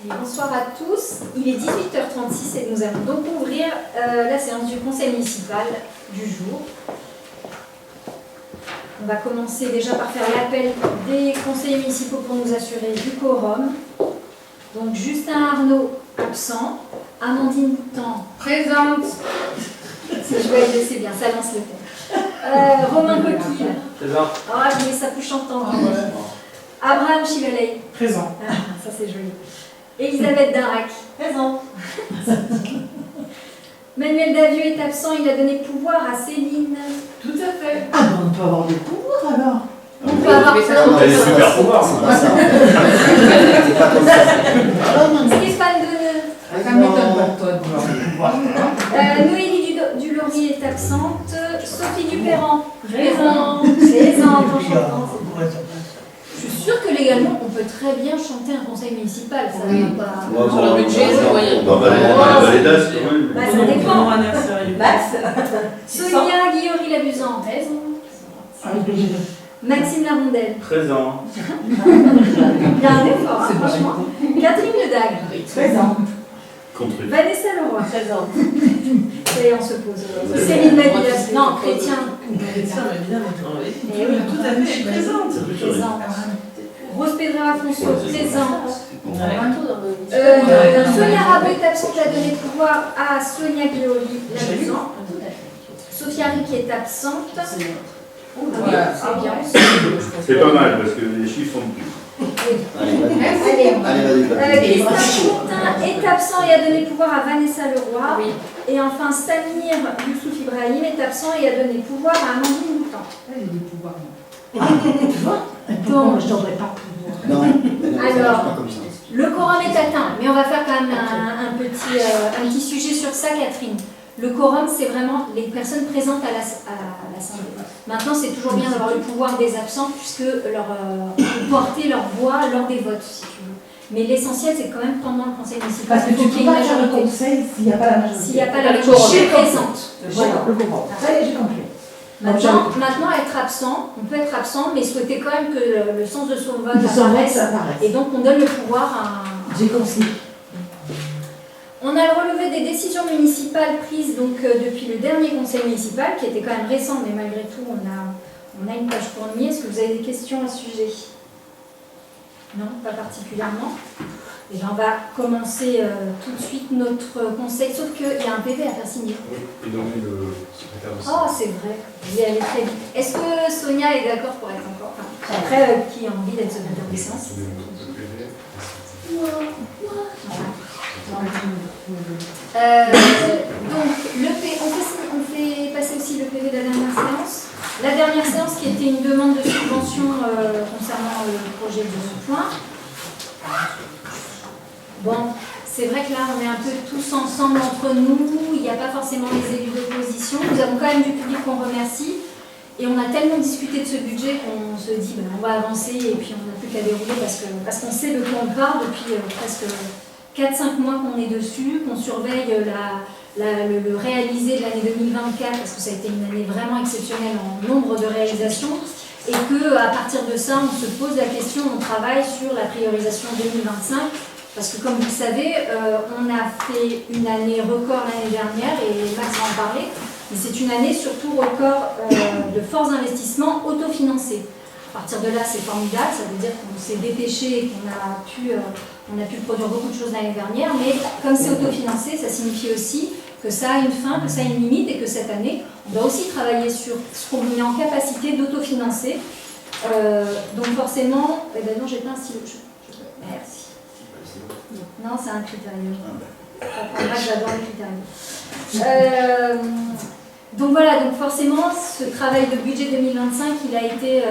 Bonsoir à tous, il est 18h36 et nous allons donc ouvrir la séance du conseil municipal du jour. On va commencer déjà par faire l'appel des conseillers municipaux pour nous assurer du quorum. Donc Justin Arnaud, absent. Amandine Boutan, présente. Si je vais laisser bien, ça lance le thème. Romain Coquille, Présent. ah, je mets sa bouche entendre. Abraham Chivaley, Présent. ah, ça c'est joli. Elisabeth Darac, présente. Manuel Davieux est absent, il a donné pouvoir à Céline. Tout à fait. Ah ben on peut avoir des pouvoirs alors. On peut avoir T'as des super pouvoirs. Stéphane Deneux. Ça m'étonne pas de toi de vouloir des pouvoirs. Noélie Dulaurier est absente. Sophie Dupérant, présente. Présente, enchantante. Je suis sûre que légalement, on peut très bien chanter un conseil municipal. Ça Oui. va pas. Sur le budget, c'est moyen. On va valider quand même. Bah, ça dépend. Max. Sonia Guillory-Labuzan, présente. Maxime Larondelle. Présent. Il y a un effort, hein, franchement. Catherine Ledague. Présent. Contre. Vanessa Leroy. Présent. Et on se pose. Céline Mabilas. Non, Chrétien. Eh oui, Tout à fait, je suis présente. présente. Rose Pedrera Fonso, présente. Ouais. Sonia Rabot est absente, a donné pouvoir à Sonia Guillory-Labuzan. Sophia Rick est absente. Voilà. C'est bien. C'est pas mal parce que les chiffres sont plus. Allez, Christophe Courtin est absent et a donné pouvoir à Vanessa Leroy. Oui. Et enfin, Samir Youssouf Ibrahim est absent et a donné pouvoir à Amandine Boutan. J'ai des pouvoirs. Bon, je n'aurais pas pouvoir. Non, Alors, pas comme ça. Le quorum est atteint, mais on va faire quand même un petit sujet sur ça, Catherine. Le quorum, c'est vraiment les personnes présentes à l'Assemblée. Maintenant, c'est toujours bien d'avoir le pouvoir des absents, puisque porter leur voix lors des votes, si tu veux. Mais l'essentiel, c'est quand même pendant le conseil municipal. Parce que tu ne peux pas faire le conseil s'il n'y a pas la majorité. S'il n'y a pas la majorité présente. Voilà, le quorum. Ça y est, j'ai compris. Maintenant, être absent, on peut être absent, mais souhaiter quand même que le sens de son vote apparaisse. Et donc, on donne le pouvoir à... J'ai compris. On a le relevé des décisions municipales prises donc, depuis le dernier conseil municipal, qui était quand même récent, mais malgré tout, on a une page fournie. Est-ce que vous avez des questions à ce sujet? Non, pas particulièrement. Et bien, on va commencer tout de suite notre conseil, sauf qu'il y a un PV à faire signer. Oui, et donc le secrétaire de Oh, c'est vrai, j'y allais très vite. Est-ce que Sonia est d'accord pour être encore après, qui a envie d'être secrétaire de séance? Donc, on fait passer aussi le PV de la dernière séance. La dernière séance qui était une demande de subvention concernant le projet de point. Bon, c'est vrai que là, on est un peu tous ensemble entre nous. Il n'y a pas forcément les élus d'opposition. Nous avons quand même du public qu'on remercie. Et on a tellement discuté de ce budget qu'on se dit, ben, on va avancer et puis on n'a plus qu'à dérouler parce qu'on sait de quoi on part depuis presque 4-5 mois qu'on est dessus, qu'on surveille le réalisé de l'année 2024 parce que ça a été une année vraiment exceptionnelle en nombre de réalisations et qu'à partir de ça, on se pose la question, on travaille sur la priorisation 2025 parce que comme vous le savez, on a fait une année record l'année dernière et Max va en parler, mais c'est une année surtout record de forts investissements autofinancés. À partir de là, c'est formidable, ça veut dire qu'on s'est dépêché et qu'on a pu produire beaucoup de choses l'année dernière, mais comme c'est autofinancé, ça signifie aussi que ça a une fin, que ça a une limite et que cette année, on doit aussi travailler sur ce qu'on est en capacité d'autofinancer. Donc forcément, eh ben non, j'ai pas un stylo. Merci. Non, c'est un critérium. J'adore les critériums. Donc voilà, donc forcément, ce travail de budget 2025, il a été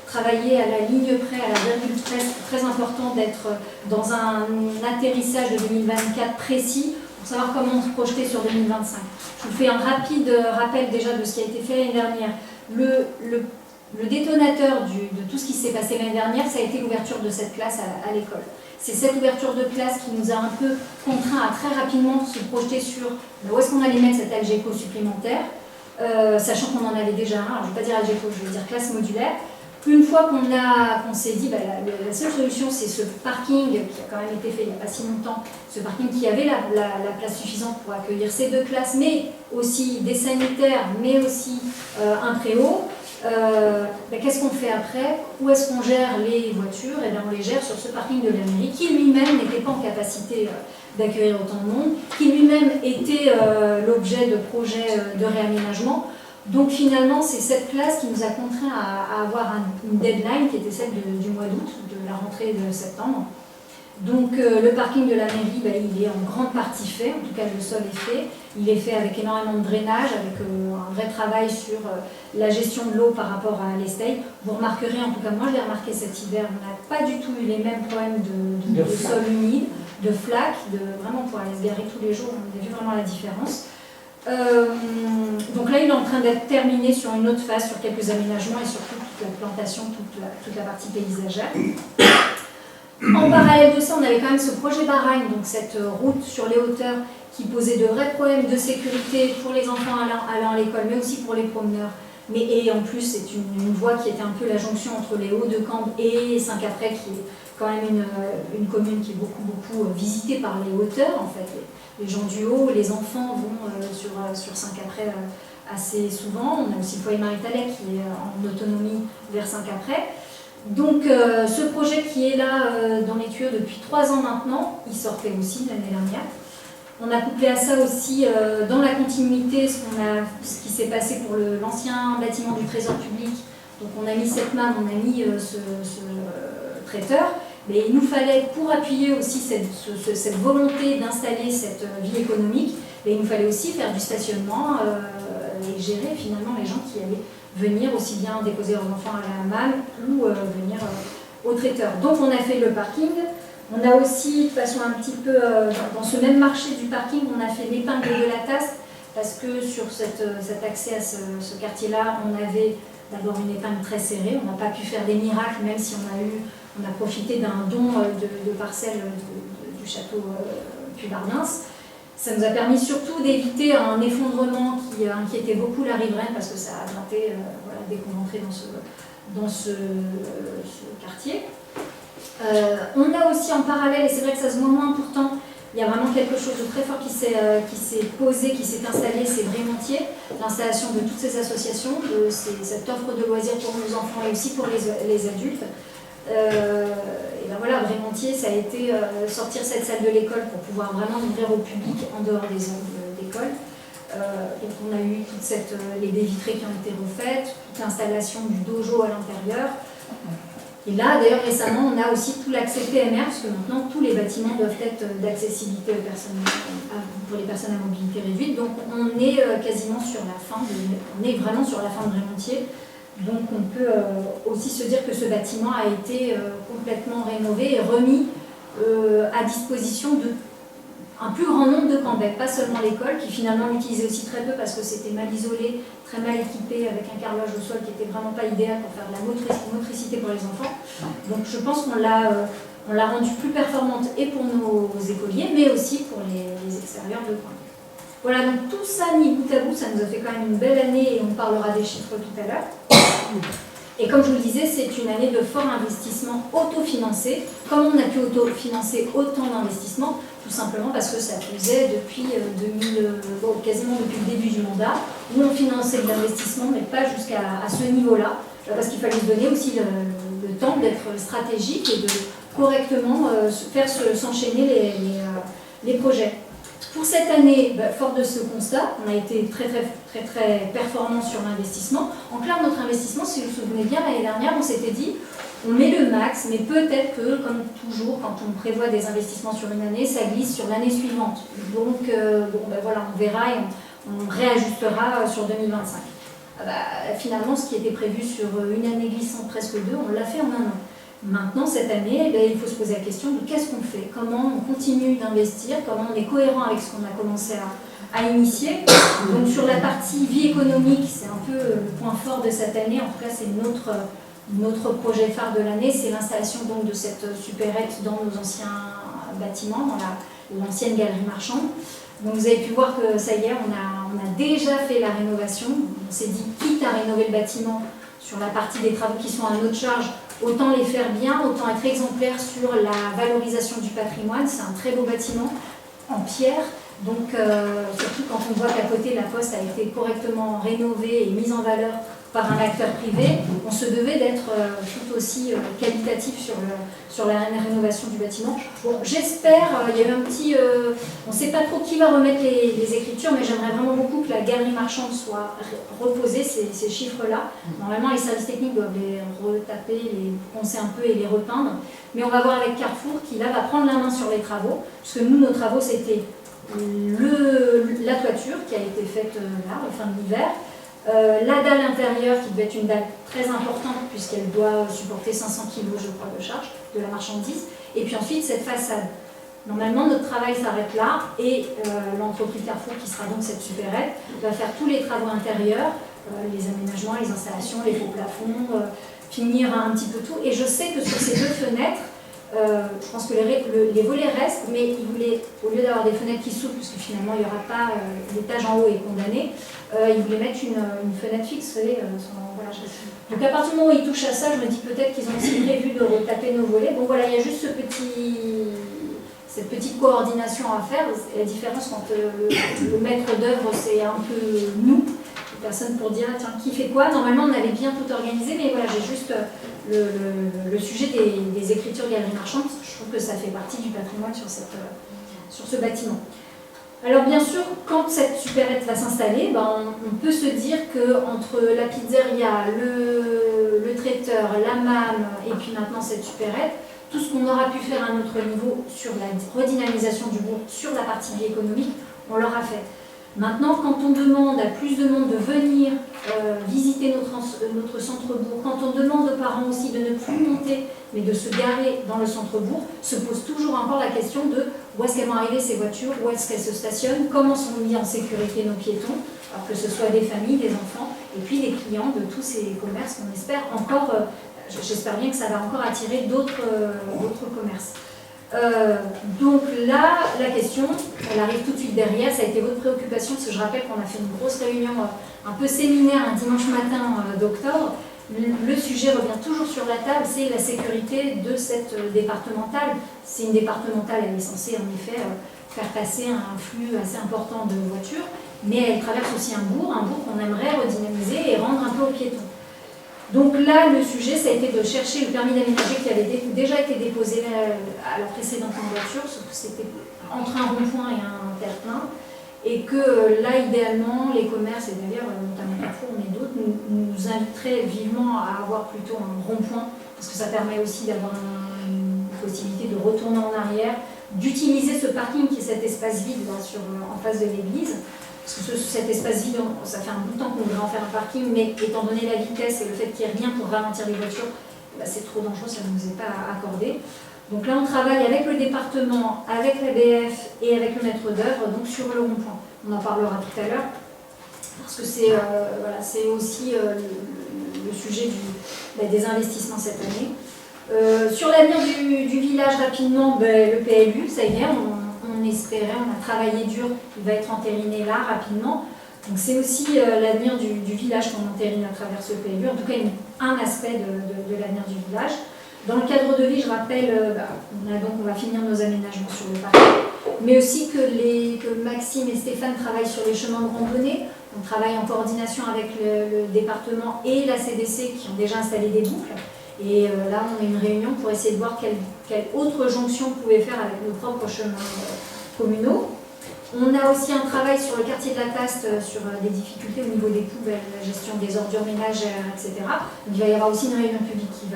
travaillé à la ligne près, à la virgule très important d'être dans un atterrissage de 2024 précis pour savoir comment se projeter sur 2025. Je vous fais un rapide rappel déjà de ce qui a été fait l'année dernière. Le détonateur de tout ce qui s'est passé l'année dernière, ça a été l'ouverture de cette classe à l'école. C'est cette ouverture de classe qui nous a un peu contraint à très rapidement se projeter sur où est-ce qu'on allait mettre cet Algeco supplémentaire, sachant qu'on en avait déjà un, alors je ne vais pas dire Algeco, je vais dire classe modulaire. Une fois qu'on s'est dit, la seule solution c'est ce parking qui a quand même été fait il n'y a pas si longtemps, ce parking qui avait la place suffisante pour accueillir ces 2 classes, mais aussi des sanitaires, mais aussi un préau. Qu'est-ce qu'on fait après? Où est-ce qu'on gère les voitures? On les gère sur ce parking de la mairie qui lui-même n'était pas en capacité d'accueillir autant de monde, qui lui-même était l'objet de projets de réaménagement. Donc finalement, c'est cette classe qui nous a contraints à avoir une deadline qui était celle du mois d'août, de la rentrée de septembre. Donc le parking de la mairie, il est en grande partie fait, en tout cas le sol est fait. Il est fait avec énormément de drainage, avec un vrai travail sur la gestion de l'eau par rapport à l'Estey. Vous remarquerez, en tout cas moi je l'ai remarqué cet hiver, on n'a pas du tout eu les mêmes problèmes de sol humide, de flaques, vraiment pour aller se garer tous les jours, on a vu vraiment la différence. Donc là, il est en train d'être terminé sur une autre phase, sur quelques aménagements et surtout toute la plantation, toute la partie paysagère. En parallèle de ça, on avait quand même ce projet Baragne, donc cette route sur les hauteurs qui posait de vrais problèmes de sécurité pour les enfants allant à l'école, mais aussi pour les promeneurs. Et en plus, c'est une voie qui était un peu la jonction entre les Hauts-de-Cambre et Saint-Caprais, qui est quand même une commune qui est beaucoup visitée par les hauteurs, en fait. Les gens du Haut, les enfants vont sur Saint-Caprais assez souvent. On a aussi le foyer Marie-Thalais qui est en autonomie vers Saint-Caprais. Donc ce projet qui est là dans les tuyaux depuis 3 ans maintenant, il sortait aussi l'année dernière. On a couplé à ça aussi dans la continuité ce qui s'est passé pour l'ancien bâtiment du Trésor public. Donc on a mis cette MAM, on a mis ce traiteur. Mais il nous fallait, pour appuyer aussi cette volonté d'installer cette vie économique, il nous fallait aussi faire du stationnement et gérer finalement les gens qui allaient venir aussi bien déposer leurs enfants à la MAM ou venir au traiteur. Donc on a fait le parking. On a aussi, de façon un petit peu dans ce même marché du parking, on a fait l'épingle de la tasse parce que sur cet accès à ce quartier-là, on avait d'abord une épingle très serrée. On n'a pas pu faire des miracles, même si on a profité d'un don de parcelles du château Puy-Bardens. Ça nous a permis surtout d'éviter un effondrement qui inquiétait beaucoup la riveraine parce que ça a gratté dès qu'on rentrait dans ce quartier. On a aussi en parallèle, et c'est vrai que ça se voit moins pourtant, il y a vraiment quelque chose de très fort qui s'est posé, qui s'est installé, c'est Brémontier, l'installation de toutes ces associations, de cette offre de loisirs pour nos enfants et aussi pour les adultes. Et ben voilà, Brémontier, ça a été sortir cette salle de l'école pour pouvoir vraiment l'ouvrir au public en dehors des heures d'école. Donc on a eu les baies vitrées qui ont été refaites, toute l'installation du dojo à l'intérieur. Et là, d'ailleurs, récemment, on a aussi tout l'accès PMR, parce que maintenant, tous les bâtiments doivent être d'accessibilité pour les personnes à mobilité réduite. Donc, on est quasiment sur la fin, on est vraiment sur la fin de Brémontier. Donc, on peut aussi se dire que ce bâtiment a été complètement rénové et remis à disposition un plus grand nombre de campettes, pas seulement l'école, qui finalement l'utilisait aussi très peu parce que c'était mal isolé, très mal équipé, avec un carrelage au sol qui n'était vraiment pas idéal pour faire de la motricité pour les enfants. Donc je pense qu'on l'a rendue plus performante et pour nos écoliers, mais aussi pour les extérieurs de coin. Voilà, donc tout ça, mis bout à bout, ça nous a fait quand même une belle année et on parlera des chiffres tout à l'heure. Et comme je vous le disais, c'est une année de fort investissement autofinancé. Comment on a pu autofinancer autant d'investissements? Tout simplement parce que ça faisait depuis quasiment depuis le début du mandat, où on finançait de l'investissement, mais pas jusqu'à ce niveau-là, parce qu'il fallait se donner aussi le temps d'être stratégique et de correctement faire s'enchaîner les projets. Pour cette année, fort de ce constat, on a été très performant sur l'investissement. En clair, notre investissement, si vous vous souvenez bien, l'année dernière, on s'était dit, on met le max, mais peut-être que, comme toujours, quand on prévoit des investissements sur une année, ça glisse sur l'année suivante. Donc, voilà, on verra et on réajustera sur 2025. Finalement, ce qui était prévu sur une année glissante, presque 2, on l'a fait en 1 an. Maintenant, cette année, il faut se poser la question de qu'est-ce qu'on fait, comment on continue d'investir, comment on est cohérent avec ce qu'on a commencé à initier. Donc sur la partie vie économique, c'est un peu le point fort de cette année, en tout cas c'est notre projet phare de l'année, c'est l'installation donc de cette supérette dans nos anciens bâtiments, dans l'ancienne galerie marchande. Donc vous avez pu voir que ça y est, on a déjà fait la rénovation. On s'est dit, quitte à rénover le bâtiment, sur la partie des travaux qui sont à notre charge, autant les faire bien, autant être exemplaire sur la valorisation du patrimoine. C'est un très beau bâtiment en pierre, donc surtout quand on voit qu'à côté la poste a été correctement rénovée et mise en valeur par un acteur privé, on se devait d'être tout aussi qualitatif sur la rénovation du bâtiment. Bon, j'espère, il y a eu un petit... on ne sait pas trop qui va remettre les écritures, mais j'aimerais vraiment beaucoup que la galerie marchande soit reposée, ces chiffres-là. Normalement, les services techniques doivent les retaper, les poncer un peu et les repeindre. Mais on va voir avec Carrefour qui, là, va prendre la main sur les travaux, parce que nous, nos travaux, c'était la toiture qui a été faite là, fin de l'hiver, la dalle intérieure qui devait être une dalle très importante puisqu'elle doit supporter 500 kg je crois de charge de la marchandise, et puis ensuite cette façade. Normalement notre travail s'arrête là et l'entreprise Carrefour qui sera donc cette supérette va faire tous les travaux intérieurs, les aménagements, les installations, les faux plafonds, finir un petit peu tout, et je sais que sur ces deux fenêtres je pense que les volets restent, mais ils voulaient, au lieu d'avoir des fenêtres qui s'ouvrent, puisque finalement il n'y aura pas, l'étage en haut est condamné, ils voulaient mettre une fenêtre fixe, vous savez, voilà, donc à partir du moment où ils touchent à ça, je me dis peut-être qu'ils ont aussi prévu de retaper nos volets. Donc voilà, il y a juste cette petite coordination à faire. La différence quand le maître d'œuvre, c'est un peu nous, personne pour dire tiens qui fait quoi. Normalement on avait bien tout organisé, mais voilà, j'ai juste le sujet des écritures galeries marchandes. Je trouve que ça fait partie du patrimoine sur ce bâtiment. Alors bien sûr, quand cette supérette va s'installer, on peut se dire qu'entre la pizzeria, le traiteur, la MAM et puis maintenant cette supérette, tout ce qu'on aura pu faire à notre niveau sur la redynamisation du bourg, sur la partie vie économique, on l'aura fait. Maintenant, quand on demande à plus de monde de venir visiter notre centre-bourg, quand on demande aux parents aussi de ne plus monter, mais de se garer dans le centre-bourg, se pose toujours encore la question de où est-ce qu'elles vont arriver ces voitures, où est-ce qu'elles se stationnent, comment sont mis en sécurité nos piétons, alors que ce soit des familles, des enfants, et puis les clients de tous ces commerces qu'on espère encore, j'espère bien que ça va encore attirer d'autres commerces. Donc là, la question, elle arrive tout de suite derrière, ça a été votre préoccupation, parce que je rappelle qu'on a fait une grosse réunion, un peu séminaire, un dimanche matin d'octobre. Le sujet revient toujours sur la table, c'est la sécurité de cette départementale. C'est une départementale, elle est censée en effet faire passer un flux assez important de voitures, mais elle traverse aussi un bourg qu'on aimerait redynamiser et rendre un peu aux piétons. Donc là, le sujet, ça a été de chercher le permis d'aménager qui avait déjà été déposé à la précédente candidature, sauf que c'était entre un rond-point et un terre-plein, et que là, idéalement, les commerces, et d'ailleurs notamment Carrefour, mais d'autres, nous inviteraient vivement à avoir plutôt un rond-point, parce que ça permet aussi d'avoir une possibilité de retourner en arrière, d'utiliser ce parking qui est cet espace vide là, en face de l'église. Parce que cet espace vide, ça fait un bout de temps qu'on voudrait en faire un parking, mais étant donné la vitesse et le fait qu'il n'y ait rien pour ralentir les voitures, c'est trop dangereux, ça ne nous est pas accordé. Donc là, on travaille avec le département, avec la BF et avec le maître d'œuvre, donc sur le rond-point. On en parlera tout à l'heure, parce que c'est aussi le sujet des investissements cette année. Sur l'avenir du village, rapidement, le PLU, ça y est, on espérait, on a travaillé dur, il va être entériné là rapidement. Donc c'est aussi l'avenir du village qu'on entérine à travers ce PLU, en tout cas un aspect de l'avenir du village. Dans le cadre de vie, je rappelle, on va finir nos aménagements sur le parc, mais aussi que Maxime et Stéphane travaillent sur les chemins de randonnée. On travaille en coordination avec le département et la CDC qui ont déjà installé des boucles. Et là, on a une réunion pour essayer de voir quelle autre jonction on pouvait faire avec nos propres chemins communaux. On a aussi un travail sur le quartier de la Taste, sur des difficultés au niveau des poubelles, la gestion des ordures ménagères, etc. Donc, il va y avoir aussi une réunion publique qui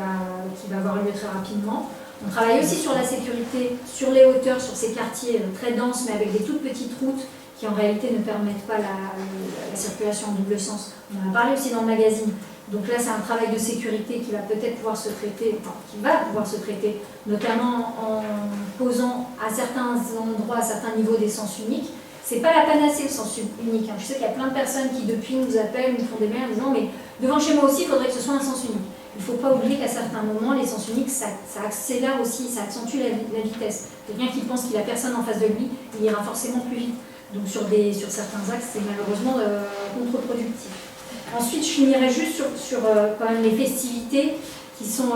va avoir lieu très rapidement. On travaille aussi sur la sécurité, sur les hauteurs, sur ces quartiers très denses, mais avec des toutes petites routes qui en réalité ne permettent pas la circulation en double sens. On en a parlé aussi dans le magazine. Donc là, c'est un travail de sécurité qui va peut-être pouvoir se traiter, notamment en posant à certains endroits, à certains niveaux des sens uniques. C'est pas la panacée le sens unique. Je sais qu'il y a plein de personnes qui depuis nous appellent, nous font des mails en disant mais devant chez moi aussi, il faudrait que ce soit un sens unique. Il ne faut pas oublier qu'à certains moments, les sens uniques, ça accélère aussi, ça accentue la vitesse. Quelqu'un qui pense qu'il n'a personne en face de lui, il ira forcément plus vite. Donc sur certains axes, c'est malheureusement contre-productif. Ensuite, je finirai juste sur quand même les festivités qui sont,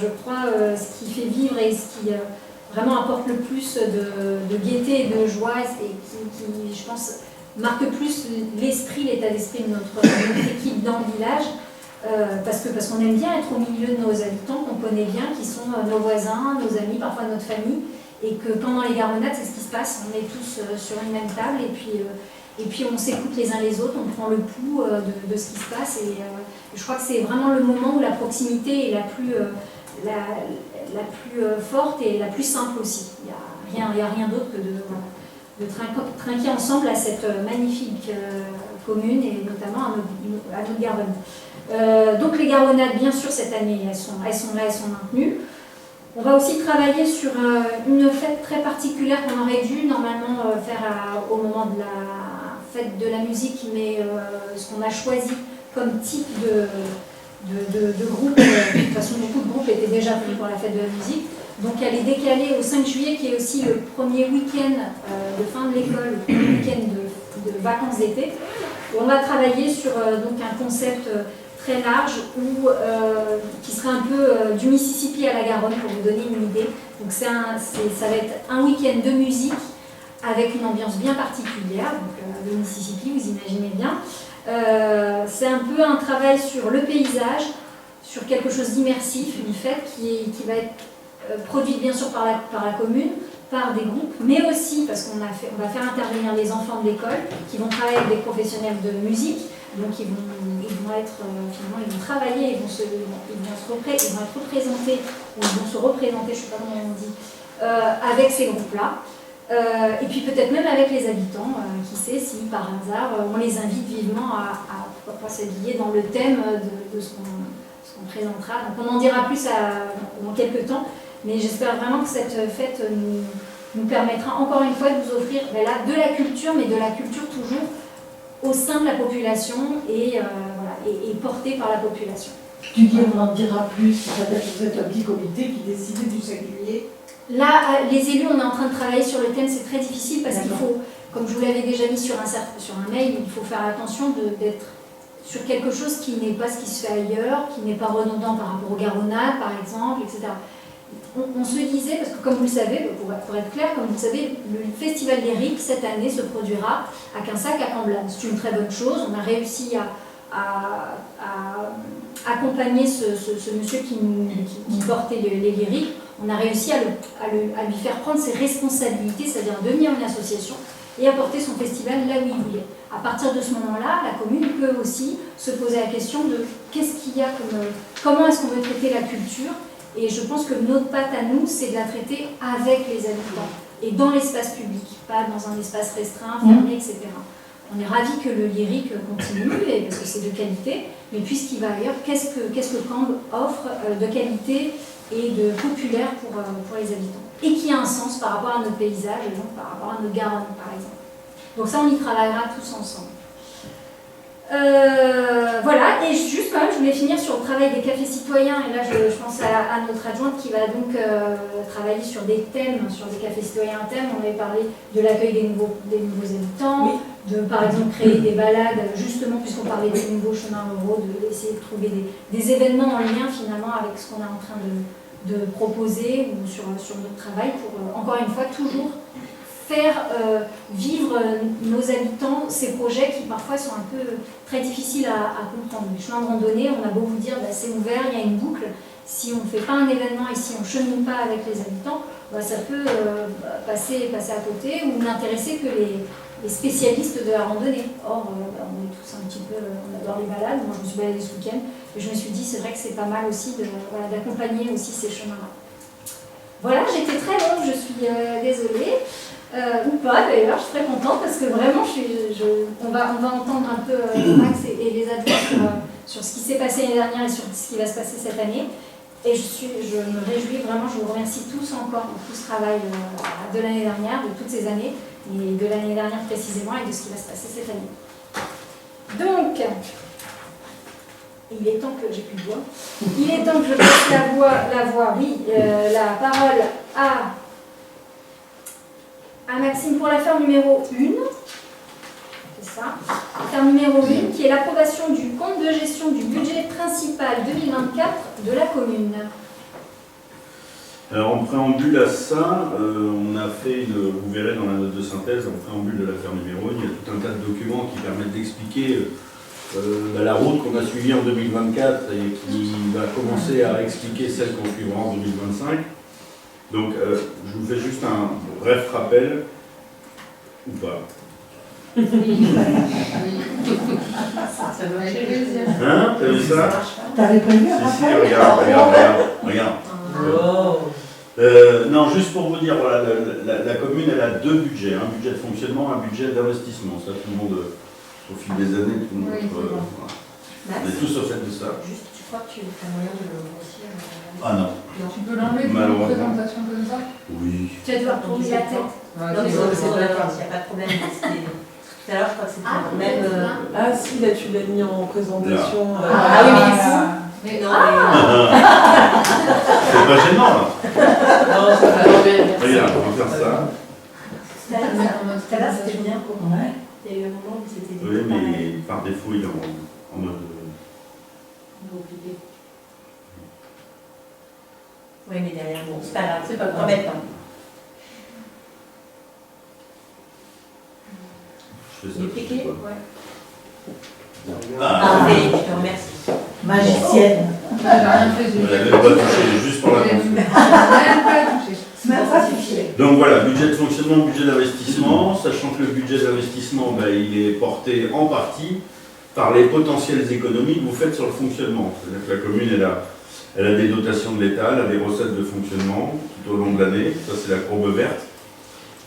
je crois, ce qui fait vivre et ce qui vraiment apporte le plus de gaieté et de joie et qui, je pense, marque plus l'esprit, l'état d'esprit de notre équipe dans le village. Parce qu'on aime bien être au milieu de nos habitants qu'on connaît bien, qui sont nos voisins, nos amis, parfois notre famille, et que pendant les garonnades, c'est ce qui se passe, on est tous sur une même table, et puis on s'écoute les uns les autres, on prend le pouls de ce qui se passe, et je crois que c'est vraiment le moment où la proximité est la plus forte et la plus simple aussi. Il n'y a rien d'autre que de trinquer ensemble à cette magnifique commune, et notamment à notre Garonne. Donc les garonnades, bien sûr, cette année, elles sont là, elles sont maintenues. On va aussi travailler sur une fête très particulière qu'on aurait dû normalement faire au moment de la fête de la musique, mais ce qu'on a choisi comme type de groupe, de toute façon beaucoup de groupes étaient déjà pris pour la fête de la musique, donc elle est décalée au 5 juillet qui est aussi le premier week-end de fin de l'école, le premier week-end de vacances d'été. On va travailler sur donc un concept très large qui serait un peu du Mississippi à la Garonne pour vous donner une idée. Donc ça va être un week-end de musique avec une ambiance bien particulière, donc le Mississippi, vous imaginez bien. C'est un peu un travail sur le paysage, sur quelque chose d'immersif, une fête qui va être produite bien sûr par la commune, par des groupes, mais aussi parce qu'on va faire intervenir les enfants de l'école qui vont travailler avec des professionnels de musique, donc ils vont être finalement ils vont travailler, ils vont être représentés, ou ils vont se représenter, je ne sais pas comment on dit, avec ces groupes-là. Et puis peut-être même avec les habitants, qui sait si par hasard on les invite vivement à pourquoi pas s'habiller dans le thème de ce qu'on présentera. Donc on en dira plus dans quelques temps, mais j'espère vraiment que cette fête nous permettra encore une fois de vous offrir de la culture, mais de la culture toujours au sein de la population et portée par la population. Tu dis, on en dira plus, vous êtes un petit comité qui décide du singulier. Là, les élus, on est en train de travailler sur le thème, c'est très difficile parce qu'il faut, comme je vous l'avais déjà mis sur un mail, il faut faire attention d'être sur quelque chose qui n'est pas ce qui se fait ailleurs, qui n'est pas redondant par rapport aux garonnades, par exemple, etc. On se disait, parce que comme vous le savez, pour être clair, comme vous le savez, le Festival des Rics, cette année, se produira à Quinsac, à Camblane. C'est une très bonne chose, on a réussi à accompagner ce monsieur qui portait les lyriques. On a réussi à lui faire prendre ses responsabilités, c'est-à-dire devenir une association et apporter son festival là où il voulait. À partir de ce moment-là, la commune peut aussi se poser la question de qu'est-ce qu'il y a comment est-ce qu'on veut traiter la culture. Et je pense que notre patte à nous, c'est de la traiter avec les habitants et dans l'espace public, pas dans un espace restreint, fermé, etc. On est ravis que le lyrique continue, parce que c'est de qualité, mais puisqu'il va ailleurs, qu'est-ce que Cambre offre de qualité et de populaire pour les habitants, et qui a un sens par rapport à notre paysage, et donc par rapport à notre Garonne, par exemple. Donc ça, on y travaillera tous ensemble. Voilà, et juste quand même, je voulais finir sur le travail des cafés citoyens, et là je pense à notre adjointe qui va donc travailler sur des thèmes, sur des cafés citoyens à thème. On avait parlé de l'accueil des nouveaux habitants, de par exemple créer des balades, justement puisqu'on parlait des nouveaux chemins ruraux, d'essayer de trouver des événements en lien finalement avec ce qu'on est en train de proposer ou sur notre travail pour, encore une fois, toujours faire vivre nos habitants ces projets qui parfois sont un peu très difficiles à comprendre. Les chemins de randonnée, on a beau vous dire c'est ouvert, il y a une boucle, si on ne fait pas un événement et si on ne chemine pas avec les habitants, ça peut passer à côté ou n'intéresser que les spécialistes de la randonnée. Or, on est tous un petit peu, on adore les balades, moi je me suis baladée ce week-end et je me suis dit c'est vrai que c'est pas mal aussi d'accompagner aussi ces chemins-là. Voilà, j'étais très longue, je suis désolée. Ou pas d'ailleurs, je suis très contente parce que vraiment on va entendre un peu Max et les adjoints sur ce qui s'est passé l'année dernière et sur ce qui va se passer cette année. Et je me réjouis vraiment, je vous remercie tous encore pour tout ce travail de l'année dernière, de toutes ces années, et de l'année dernière précisément et de ce qui va se passer cette année. Donc, il est temps que j'ai plus de voix. Il est temps que je passe la parole à Maxime pour l'affaire numéro 1. C'est ça. Faire numéro 1, qui est l'approbation du compte de gestion du budget principal 2024 de la commune. Alors en préambule à ça, on a fait, vous verrez dans la note de synthèse, en préambule de l'affaire numéro 1, il y a tout un tas de documents qui permettent d'expliquer la route qu'on a suivie en 2024 et qui va commencer à expliquer celle qu'on suivra en 2025. Donc je vous fais juste un bref rappel, ou pas. Ça doit être plaisir. Hein, t'as vu ça? T'avais prévu un Si, si, rappel? regarde. Oh. Non, juste pour vous dire, voilà, la commune, elle a deux budgets, un budget de fonctionnement, un budget d'investissement. Ça, tout le monde, au fil des années, tout le monde, Oui, c'est bon. voilà. Max, On est tous au fait de ça. juste, tu crois que tu as moyen de le grossir Ah non. Tu peux l'enlever pour une Malheureusement. présentation comme ça? Oui. Tu vas devoir tourner la tête. Ouais, Non, mais c'est bon, c'est c'est pas d'accord. il n'y a pas de problème. Tout à l'heure, je crois que c'était Ah, même. peut-être, hein. Ah si, là tu l'as mis en présentation. Ah oui, mais du coup. Mais Non, C'est pas gênant, là. Non, ça va. Regarde, on va faire ça. Tout à l'heure, c'était bien. Ouais. Il y a eu un moment où c'était. Oui, mais par défaut, il est en mode... Oui, mais derrière, bon, c'est pas grave. C'est pas grave. Embêtant. Je fais ça. Il est piqué? Ouais. Parfait, je te remercie. Magicienne. j'ai rien fait, On l'avait pas touché, juste pour la J'ai mention. même pas touché. Même pas touché. Donc voilà, budget de fonctionnement, budget d'investissement, sachant que le budget d'investissement, il est porté en partie par les potentielles économies que vous faites sur le fonctionnement. C'est-à-dire que la commune, elle a des dotations de l'État, elle a des recettes de fonctionnement tout au long de l'année, ça c'est la courbe verte,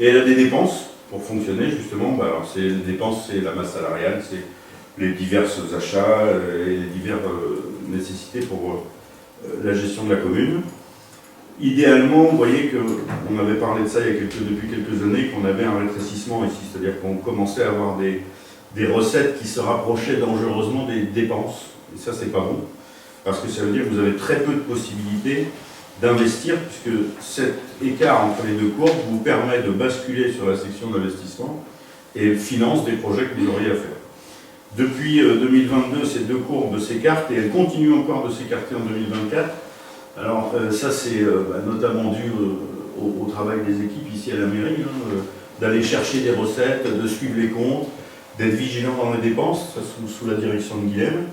et elle a des dépenses pour fonctionner justement. Alors les dépenses, c'est la masse salariale, c'est les divers achats et les diverses nécessités pour la gestion de la commune. Idéalement, vous voyez qu'on avait parlé de ça depuis quelques années, qu'on avait un rétrécissement ici, c'est-à-dire qu'on commençait à avoir des recettes qui se rapprochaient dangereusement des dépenses. Et ça, c'est pas bon, parce que ça veut dire que vous avez très peu de possibilités d'investir, puisque cet écart entre les deux courbes vous permet de basculer sur la section d'investissement et finance des projets que vous auriez à faire. Depuis 2022, ces deux courbes s'écartent et elles continuent encore de s'écarter en 2024. Alors ça c'est notamment dû au travail des équipes ici à la mairie, d'aller chercher des recettes, de suivre les comptes, d'être vigilant dans les dépenses, ça, sous la direction de Guilhem.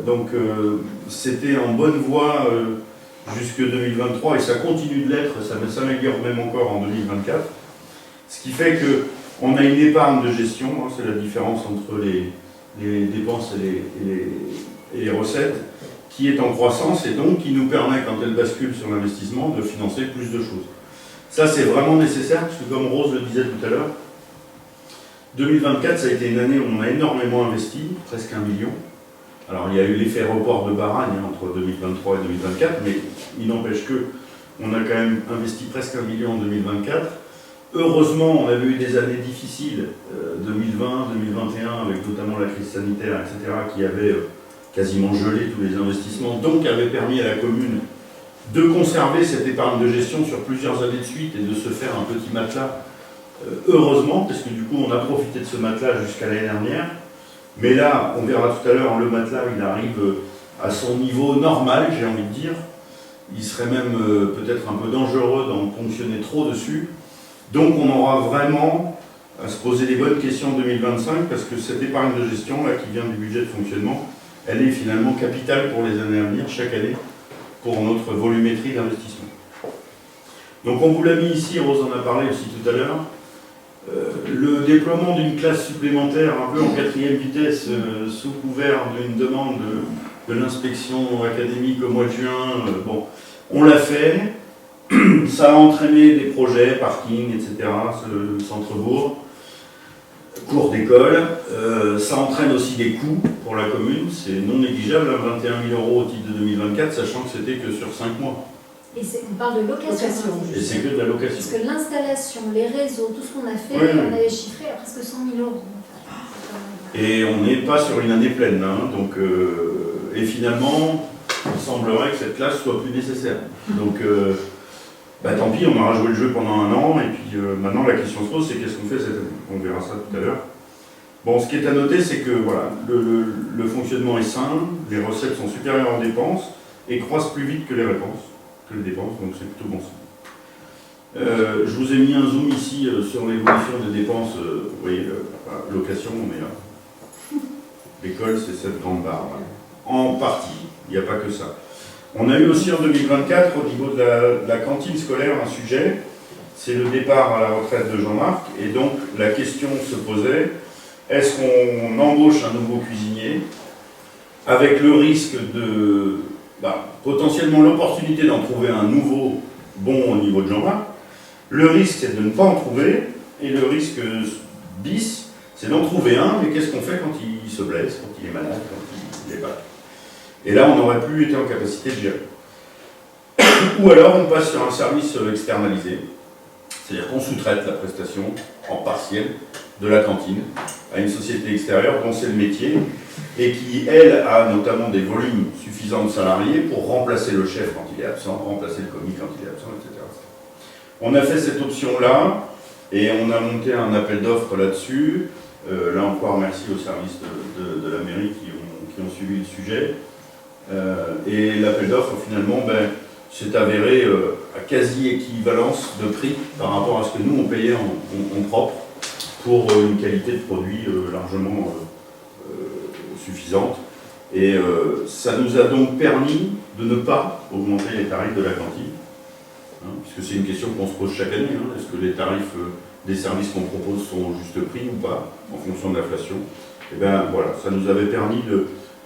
Donc c'était en bonne voie jusque 2023 et ça continue de l'être, ça s'améliore même encore en 2024. Ce qui fait qu'on a une épargne de gestion, c'est la différence entre les dépenses et les recettes, qui est en croissance et donc qui nous permet, quand elle bascule sur l'investissement, de financer plus de choses. Ça, c'est vraiment nécessaire, parce que comme Rose le disait tout à l'heure, 2024, ça a été une année où on a énormément investi, presque 1 million. Alors, il y a eu l'effet report de Baragne entre 2023 et 2024, mais il n'empêche que on a quand même investi presque 1 million en 2024. Heureusement, on avait eu des années difficiles, 2020, 2021, avec notamment la crise sanitaire, etc., qui avait quasiment gelé tous les investissements, donc avait permis à la commune de conserver cette épargne de gestion sur plusieurs années de suite et de se faire un petit matelas, heureusement, parce que du coup on a profité de ce matelas jusqu'à l'année dernière, mais là, on verra tout à l'heure, le matelas il arrive à son niveau normal, j'ai envie de dire, il serait même peut-être un peu dangereux d'en ponctionner trop dessus, donc on aura vraiment à se poser les bonnes questions en 2025, parce que cette épargne de gestion là qui vient du budget de fonctionnement, elle est finalement capitale pour les années à venir, chaque année, pour notre volumétrie d'investissement. Donc on vous l'a mis ici, Rose en a parlé aussi tout à l'heure, le déploiement d'une classe supplémentaire un peu en 4e vitesse sous couvert d'une demande de l'inspection académique au mois de juin, bon, on l'a fait, ça a entraîné des projets, parking, etc., ce centre-bourg, cours d'école, ça entraîne aussi des coûts pour la commune, c'est non négligeable, 21 000 € au titre de 2024, sachant que c'était que sur 5 mois. Et on parle de location. Et c'est que de la location. Parce que l'installation, les réseaux, tout ce qu'on a fait, Oui, oui. on avait chiffré à presque 100 000 €. Et on n'est pas sur une année pleine, donc, et finalement, il semblerait que cette classe soit plus nécessaire. Donc, tant pis, on aura joué le jeu pendant 1 an, et puis maintenant la question se pose, c'est qu'est-ce qu'on fait cette année? On verra ça tout à l'heure. Bon, ce qui est à noter, c'est que voilà, le fonctionnement est sain, les recettes sont supérieures aux dépenses et croissent plus vite que les dépenses, donc c'est plutôt bon signe. Je vous ai mis un zoom ici sur l'évolution des dépenses. Vous voyez, location, on est là. L'école, c'est cette grande barre. Là. En partie, il n'y a pas que ça. On a eu aussi en 2024, au niveau de la cantine scolaire, un sujet. C'est le départ à la retraite de Jean-Marc. Et donc, la question se posait, est-ce qu'on embauche un nouveau cuisinier avec le risque de... potentiellement l'opportunité d'en trouver un nouveau bon au niveau de Jean-Marc. Le risque, c'est de ne pas en trouver. Et le risque bis, c'est d'en trouver un, mais qu'est-ce qu'on fait quand il se blesse, quand il est malade, quand il est pas. Et là, on n'aurait plus été en capacité de gérer. Ou alors, on passe sur un service externalisé. C'est-à-dire qu'on sous-traite la prestation en partiel de la cantine à une société extérieure dont c'est le métier et qui, elle, a notamment des volumes suffisants de salariés pour remplacer le chef quand il est absent, remplacer le commis quand il est absent, etc. On a fait cette option-là et on a monté un appel d'offres là-dessus. Là encore, merci aux services de la mairie qui ont suivi le sujet. Et l'appel d'offres, finalement, s'est avéré à quasi-équivalence de prix par rapport à ce que nous, on payait en propre pour une qualité de produit largement suffisante. Et ça nous a donc permis de ne pas augmenter les tarifs de la cantine, puisque c'est une question qu'on se pose chaque année. Est-ce que les tarifs des services qu'on propose sont au juste prix ou pas, en fonction de l'inflation? Et bien voilà, ça nous avait permis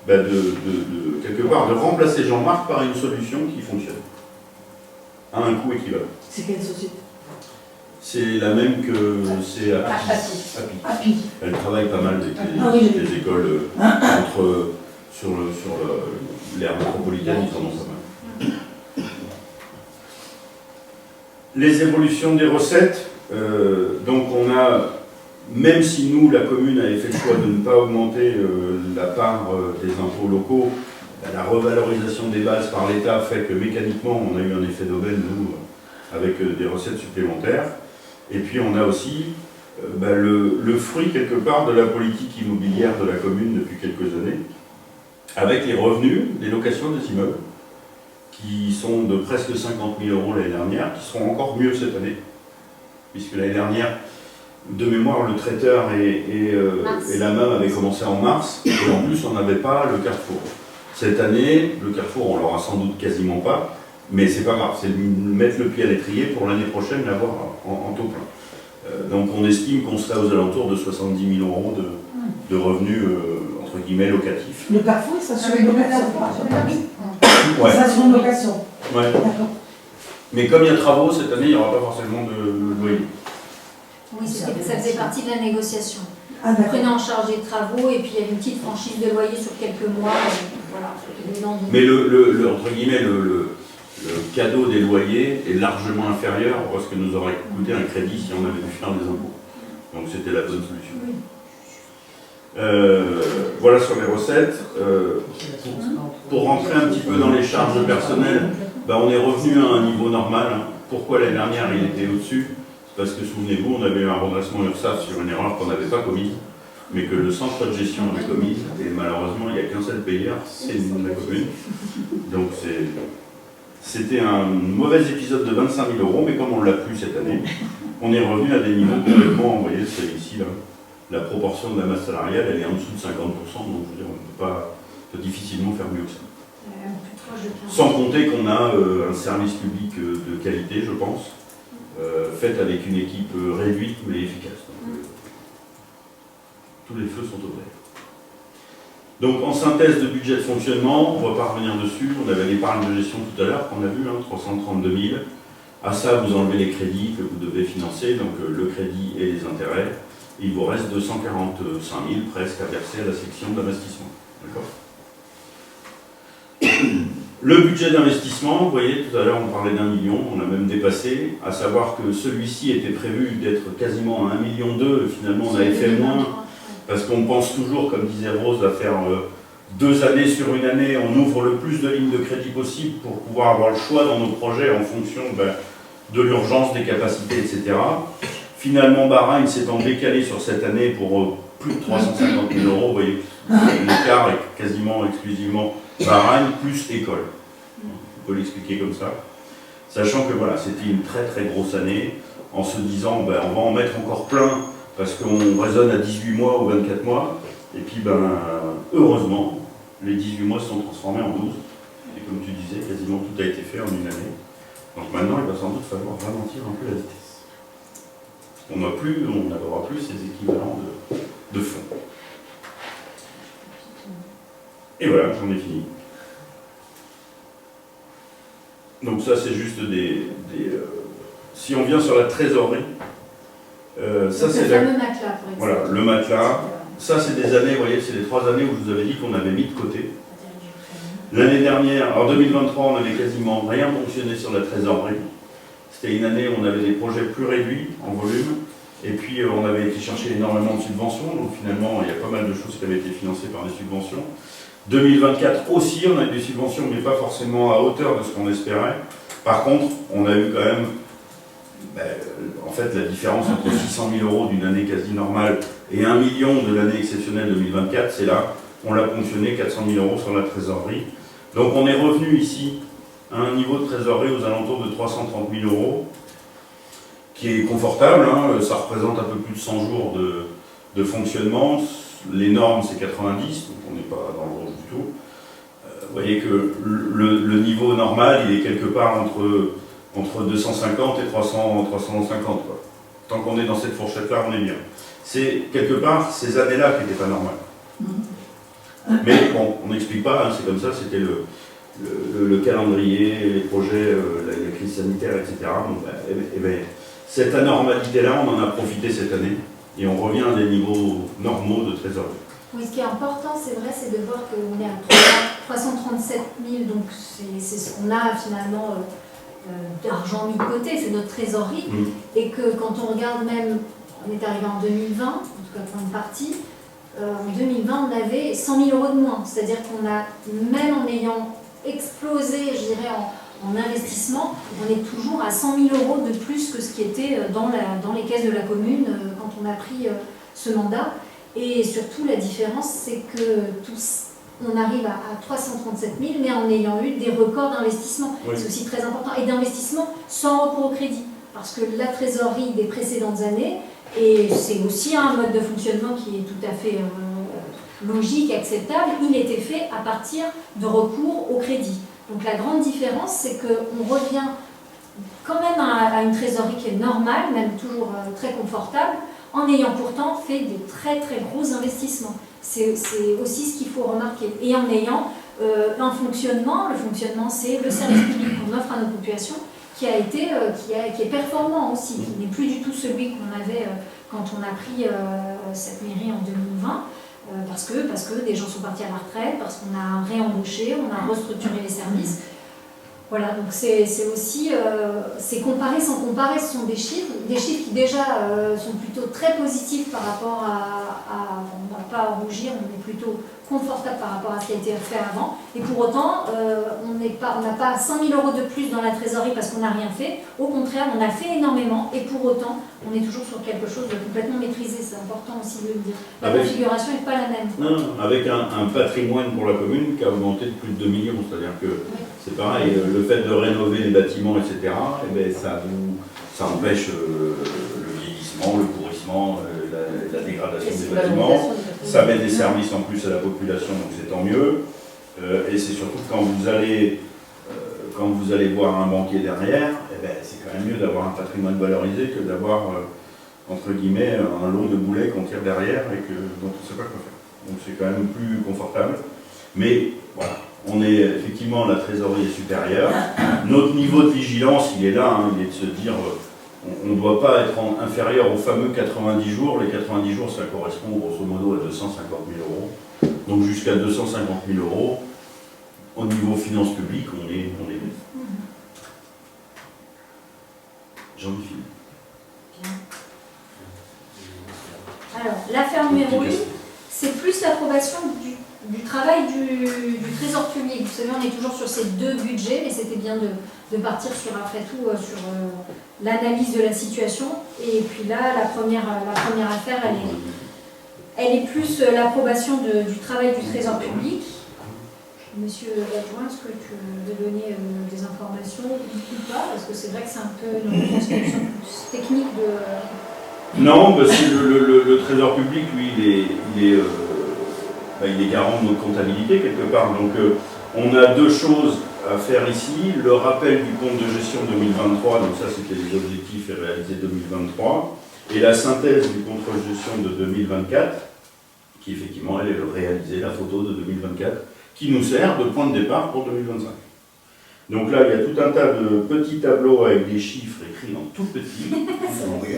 quelque part de remplacer Jean-Marc par une solution qui fonctionne à un coût équivalent. C'est quelle société? C'est la même que c'est API. API. Elle travaille pas mal avec les écoles sur l'aire métropolitaine, ils en ont pas mal. Les évolutions des recettes, donc on a, même si nous, la commune, avait fait le choix de ne pas augmenter la part des impôts locaux, la revalorisation des bases par l'État fait que mécaniquement, on a eu un effet d'aubaine, nous, avec des recettes supplémentaires. Et puis on a aussi le fruit, quelque part, de la politique immobilière de la commune depuis quelques années, avec les revenus des locations des immeubles, qui sont de presque 50 000 € l'année dernière, qui seront encore mieux cette année, puisque l'année dernière, de mémoire, le traiteur et la MAM avaient commencé en mars, et en plus on n'avait pas le Carrefour. Cette année, le Carrefour, on l'aura sans doute quasiment pas, mais c'est pas grave, c'est mettre le pied à l'étrier pour l'année prochaine l'avoir en taux plein. Donc on estime qu'on serait aux alentours de 70 000 € de revenus, entre guillemets, locatifs. Le Carrefour, ça sur une location. Ouais. Ça sur une location. Ouais. D'accord. Mais comme il y a travaux, cette année, il n'y aura pas forcément de loyer. Oui, ça faisait partie de la négociation. Ah, Vous d'accord. prenez en charge les travaux et puis il y a une petite franchise de loyer sur quelques mois. Voilà. Mais entre guillemets, le cadeau des loyers est largement inférieur à ce que nous aurait coûté un crédit si on avait dû faire des impôts. Donc c'était la bonne solution. Voilà sur les recettes. Pour rentrer un petit peu dans les charges personnelles, on est revenu à un niveau normal. Pourquoi l'année dernière il était au-dessus? C'est parce que, souvenez-vous, on avait eu un redressement URSSAF sur une erreur qu'on n'avait pas commise, mais que le centre de gestion avait commise, et malheureusement il n'y a qu'un seul payeur, c'est la commune. Donc c'était un mauvais épisode de 25 000 €, mais comme on ne l'a plus cette année, on est revenu à des niveaux complètement, vous voyez, c'est ici, là, la proportion de la masse salariale, elle est en dessous de 50%, donc je veux dire, on peut difficilement faire mieux que ça. Sans compter qu'on a un service public de qualité, je pense, fait avec une équipe réduite mais efficace. Donc, tous les feux sont au vert. Donc en synthèse de budget de fonctionnement, on ne va pas revenir dessus, on avait l'épargne de gestion tout à l'heure qu'on a vu, 332 000. À ça, vous enlevez les crédits que vous devez financer, donc le crédit et les intérêts. Et il vous reste 245 000 presque à verser à la section d'investissement. D'accord ? Le budget d'investissement, vous voyez, tout à l'heure on parlait d'1 million, on a même dépassé, à savoir que celui-ci était prévu d'être quasiment à 1,2 million, finalement on avait fait moins, parce qu'on pense toujours, comme disait Rose, à faire 2 années sur une année, on ouvre le plus de lignes de crédit possible pour pouvoir avoir le choix dans nos projets en fonction de l'urgence, des capacités, etc. Finalement, Bahreïn s'étant décalé sur cette année pour plus de 350 000 euros. Vous voyez, l'écart est quasiment exclusivement Baragne plus école. On peut l'expliquer comme ça. Sachant que voilà, c'était une très très grosse année, en se disant ben, on va en mettre encore plein parce qu'on raisonne à 18 mois ou 24 mois. Et puis heureusement, les 18 mois se sont transformés en 12. Et comme tu disais, quasiment tout a été fait en une année. Donc maintenant, il va sans doute falloir ralentir un peu la vitesse. On n'aura plus ces équivalents de fonds. Et voilà, j'en ai fini. Donc ça, c'est juste si on vient sur la trésorerie, ça c'est le fameux matelas, par exemple. Voilà, le matelas. Ça, c'est des années, vous voyez, c'est les 3 années où je vous avais dit qu'on avait mis de côté. L'année dernière, en 2023, on n'avait quasiment rien fonctionné sur la trésorerie. C'était une année où on avait des projets plus réduits en volume. Et puis, on avait été chercher énormément de subventions. Donc, finalement, il y a pas mal de choses qui avaient été financées par des subventions. 2024 aussi, on a eu des subventions, mais pas forcément à hauteur de ce qu'on espérait. Par contre, on a eu quand même, en fait, la différence entre 600 000 euros d'une année quasi normale et 1 million de l'année exceptionnelle 2024, c'est là, on l'a ponctionné 400 000 euros sur la trésorerie. Donc on est revenu ici à un niveau de trésorerie aux alentours de 330 000 euros, qui est confortable, hein, ça représente un peu plus de 100 jours de fonctionnement. Les normes, c'est 90, donc on n'est pas dans le rouge du tout. Vous voyez que le niveau normal, il est quelque part entre 250 et 350. Quoi. Tant qu'on est dans cette fourchette-là, on est bien. C'est quelque part ces années-là qui n'étaient pas normales. Mais bon, on n'explique pas, hein, c'est comme ça, c'était le calendrier, les projets, la crise sanitaire, etc. Donc, cette anormalité-là, on en a profité cette année et on revient à des niveaux normaux de trésorerie. Oui, ce qui est important, c'est vrai, c'est de voir qu'on est à 337 000, donc c'est ce qu'on a finalement d'argent mis de côté, c'est notre trésorerie, et que quand on regarde même, on est arrivé en 2020, en tout cas pour une partie, en 2020 on avait 100 000 euros de moins, c'est-à-dire qu'on a, même en ayant explosé, je dirais, en investissement, on est toujours à 100 000 euros de plus que ce qui était dans les caisses de la commune quand on a pris ce mandat. Et surtout, la différence, c'est que on arrive à 337 000, mais en ayant eu des records d'investissement. Oui. C'est aussi très important. Et d'investissement sans recours au crédit. Parce que la trésorerie des précédentes années, et c'est aussi un mode de fonctionnement qui est tout à fait logique, acceptable, il était fait à partir de recours au crédit. Donc la grande différence, c'est qu'on revient quand même à une trésorerie qui est normale, même toujours très confortable, en ayant pourtant fait de très très gros investissements. C'est aussi ce qu'il faut remarquer. Et en ayant un fonctionnement, le fonctionnement c'est le service public qu'on offre à notre population, qui est performant aussi, qui n'est plus du tout celui qu'on avait quand on a pris cette mairie en 2020, parce que des gens sont partis à la retraite, parce qu'on a réembauché, on a restructuré les services. Voilà, donc c'est aussi, c'est comparé sans comparer, ce sont des chiffres qui déjà sont plutôt très positifs par rapport on ne va pas rougir, on est plutôt confortable par rapport à ce qui a été fait avant, et pour autant, on n'a pas 100 000 euros de plus dans la trésorerie parce qu'on n'a rien fait, au contraire, on a fait énormément, et pour autant, on est toujours sur quelque chose de complètement maîtrisé, c'est important aussi de le dire. La configuration n'est pas la même. Non, avec un patrimoine pour la commune qui a augmenté de plus de 2 millions, c'est-à-dire que c'est pareil, le fait de rénover les bâtiments, etc., eh bien, ça empêche le vieillissement, le pourrissement, la dégradation des bâtiments. Ça met des services en plus à la population, donc c'est tant mieux. Et c'est surtout quand vous allez voir un banquier derrière, eh bien, c'est quand même mieux d'avoir un patrimoine valorisé que d'avoir, entre guillemets, un lot de boulets qu'on tire derrière et dont on ne sait pas quoi faire. Donc c'est quand même plus confortable. Mais voilà. On est effectivement, la trésorerie est supérieure. Notre niveau de vigilance, il est là, hein, il est de se dire, on ne doit pas être inférieur aux fameux 90 jours. Les 90 jours, ça correspond grosso modo à 250 000 euros. Donc jusqu'à 250 000 euros, au niveau finances publiques, on est bien. J'en ai fini. Alors, l'affaire numéro 1, c'est plus l'approbation du travail du trésor public. Vous savez, on est toujours sur ces deux budgets, mais c'était bien de partir sur, après tout, sur l'analyse de la situation. Et puis là, la première affaire, Elle est plus l'approbation du travail du Trésor public. Monsieur l'adjoint, est-ce que tu veux donner des informations ou pas? Parce que c'est vrai que c'est un peu une transcription plus technique de... Non, bah, c'est le Trésor public, lui, il est garant de notre comptabilité quelque part. Donc on a deux choses à faire ici. Le rappel du compte de gestion 2023, donc ça c'était les objectifs et réalisés 2023, et la synthèse du contrôle de gestion de 2024, qui effectivement elle est réalisée, la photo de 2024, qui nous sert de point de départ pour 2025. Donc là, il y a tout un tas de petits tableaux avec des chiffres écrits en tout petit.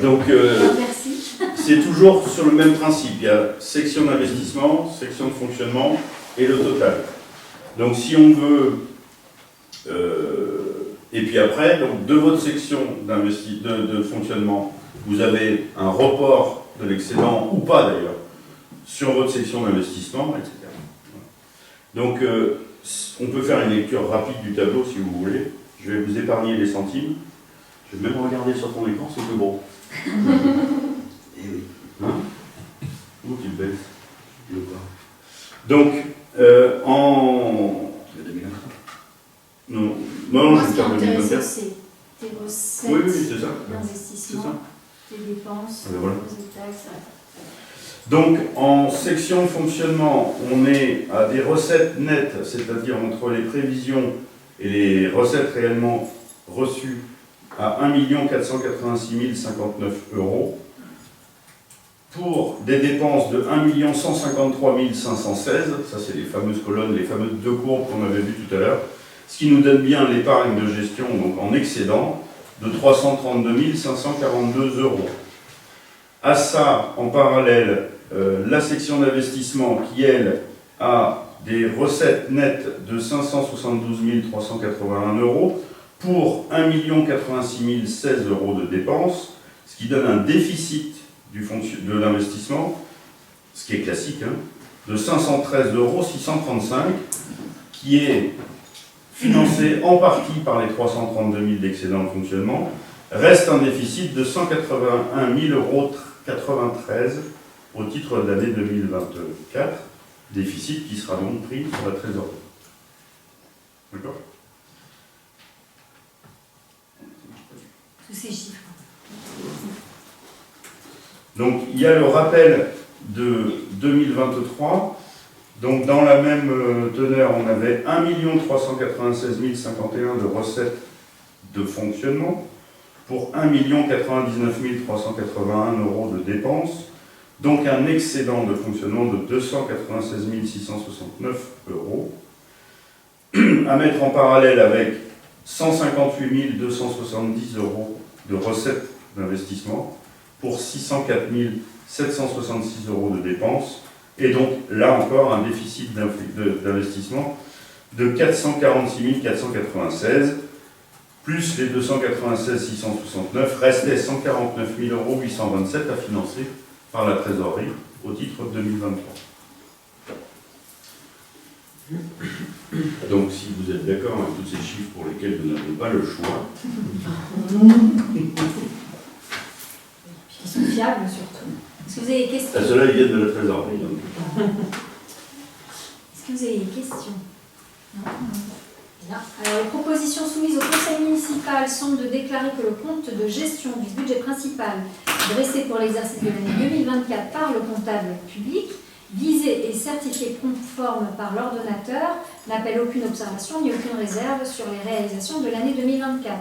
Donc Merci. c'est toujours sur le même principe. Il y a section d'investissement, section de fonctionnement et le total. Donc si on veut... et puis après, donc, de votre section de fonctionnement, vous avez un report de l'excédent, ou pas d'ailleurs, sur votre section d'investissement, etc. Donc, on peut faire une lecture rapide du tableau si vous voulez. Je vais vous épargner les centimes. Je vais même regarder sur ton écran, c'est plus gros. Eh oui. Hein? Où tu le baisses? Je veux pas. Donc, en... Non, Moi, je ce vais qui est faire intéressant, 2024. c'est tes recettes Oui, c'est ça. d'investissement, tes dépenses, Ah ben voilà. tes taxes, Donc, en section de fonctionnement, on est à des recettes nettes, c'est-à-dire entre les prévisions et les recettes réellement reçues, à 1 486 059 €, pour des dépenses de 1 153 516, ça c'est les fameuses colonnes, les fameuses deux courbes qu'on avait vues tout à l'heure, ce qui nous donne bien l'épargne de gestion, donc en excédent, de 332 542 €. À ça, en parallèle, la section d'investissement qui, elle, a des recettes nettes de 572 381 € pour 1 086 016 € de dépenses, ce qui donne un déficit de l'investissement, ce qui est classique, hein, de 513 635 € qui est financé en partie par les 332 000 d'excédent de fonctionnement, reste un déficit de 181 093 € au titre de l'année 2024, déficit qui sera donc pris sur la trésorerie. D'accord? tous ces chiffres. Donc il y a le rappel de 2023. Donc dans la même teneur, on avait 1 396 051 € de recettes de fonctionnement pour 1 99 381 € de dépenses. Donc un excédent de fonctionnement de 296 669 €, à mettre en parallèle avec 158 270 € de recettes d'investissement pour 604 766 € de dépenses, et donc là encore un déficit d'investissement de 446 496, plus les 296 669, restait 149 827 € à financer par la trésorerie au titre de 2023. Donc si vous êtes d'accord avec tous ces chiffres pour lesquels vous n'avez pas le choix, Qui sont fiables surtout. Est-ce que vous avez des questions? ceux-là ils viennent de la trésorerie. Donc. Est-ce que vous avez des questions? Non. Bien. Alors, les propositions soumises au conseil municipal sont de déclarer que le compte de gestion du budget principal dressé pour l'exercice de l'année 2024 par le comptable public, visé et certifié conforme par l'ordonnateur, n'appelle aucune observation ni aucune réserve sur les réalisations de l'année 2024.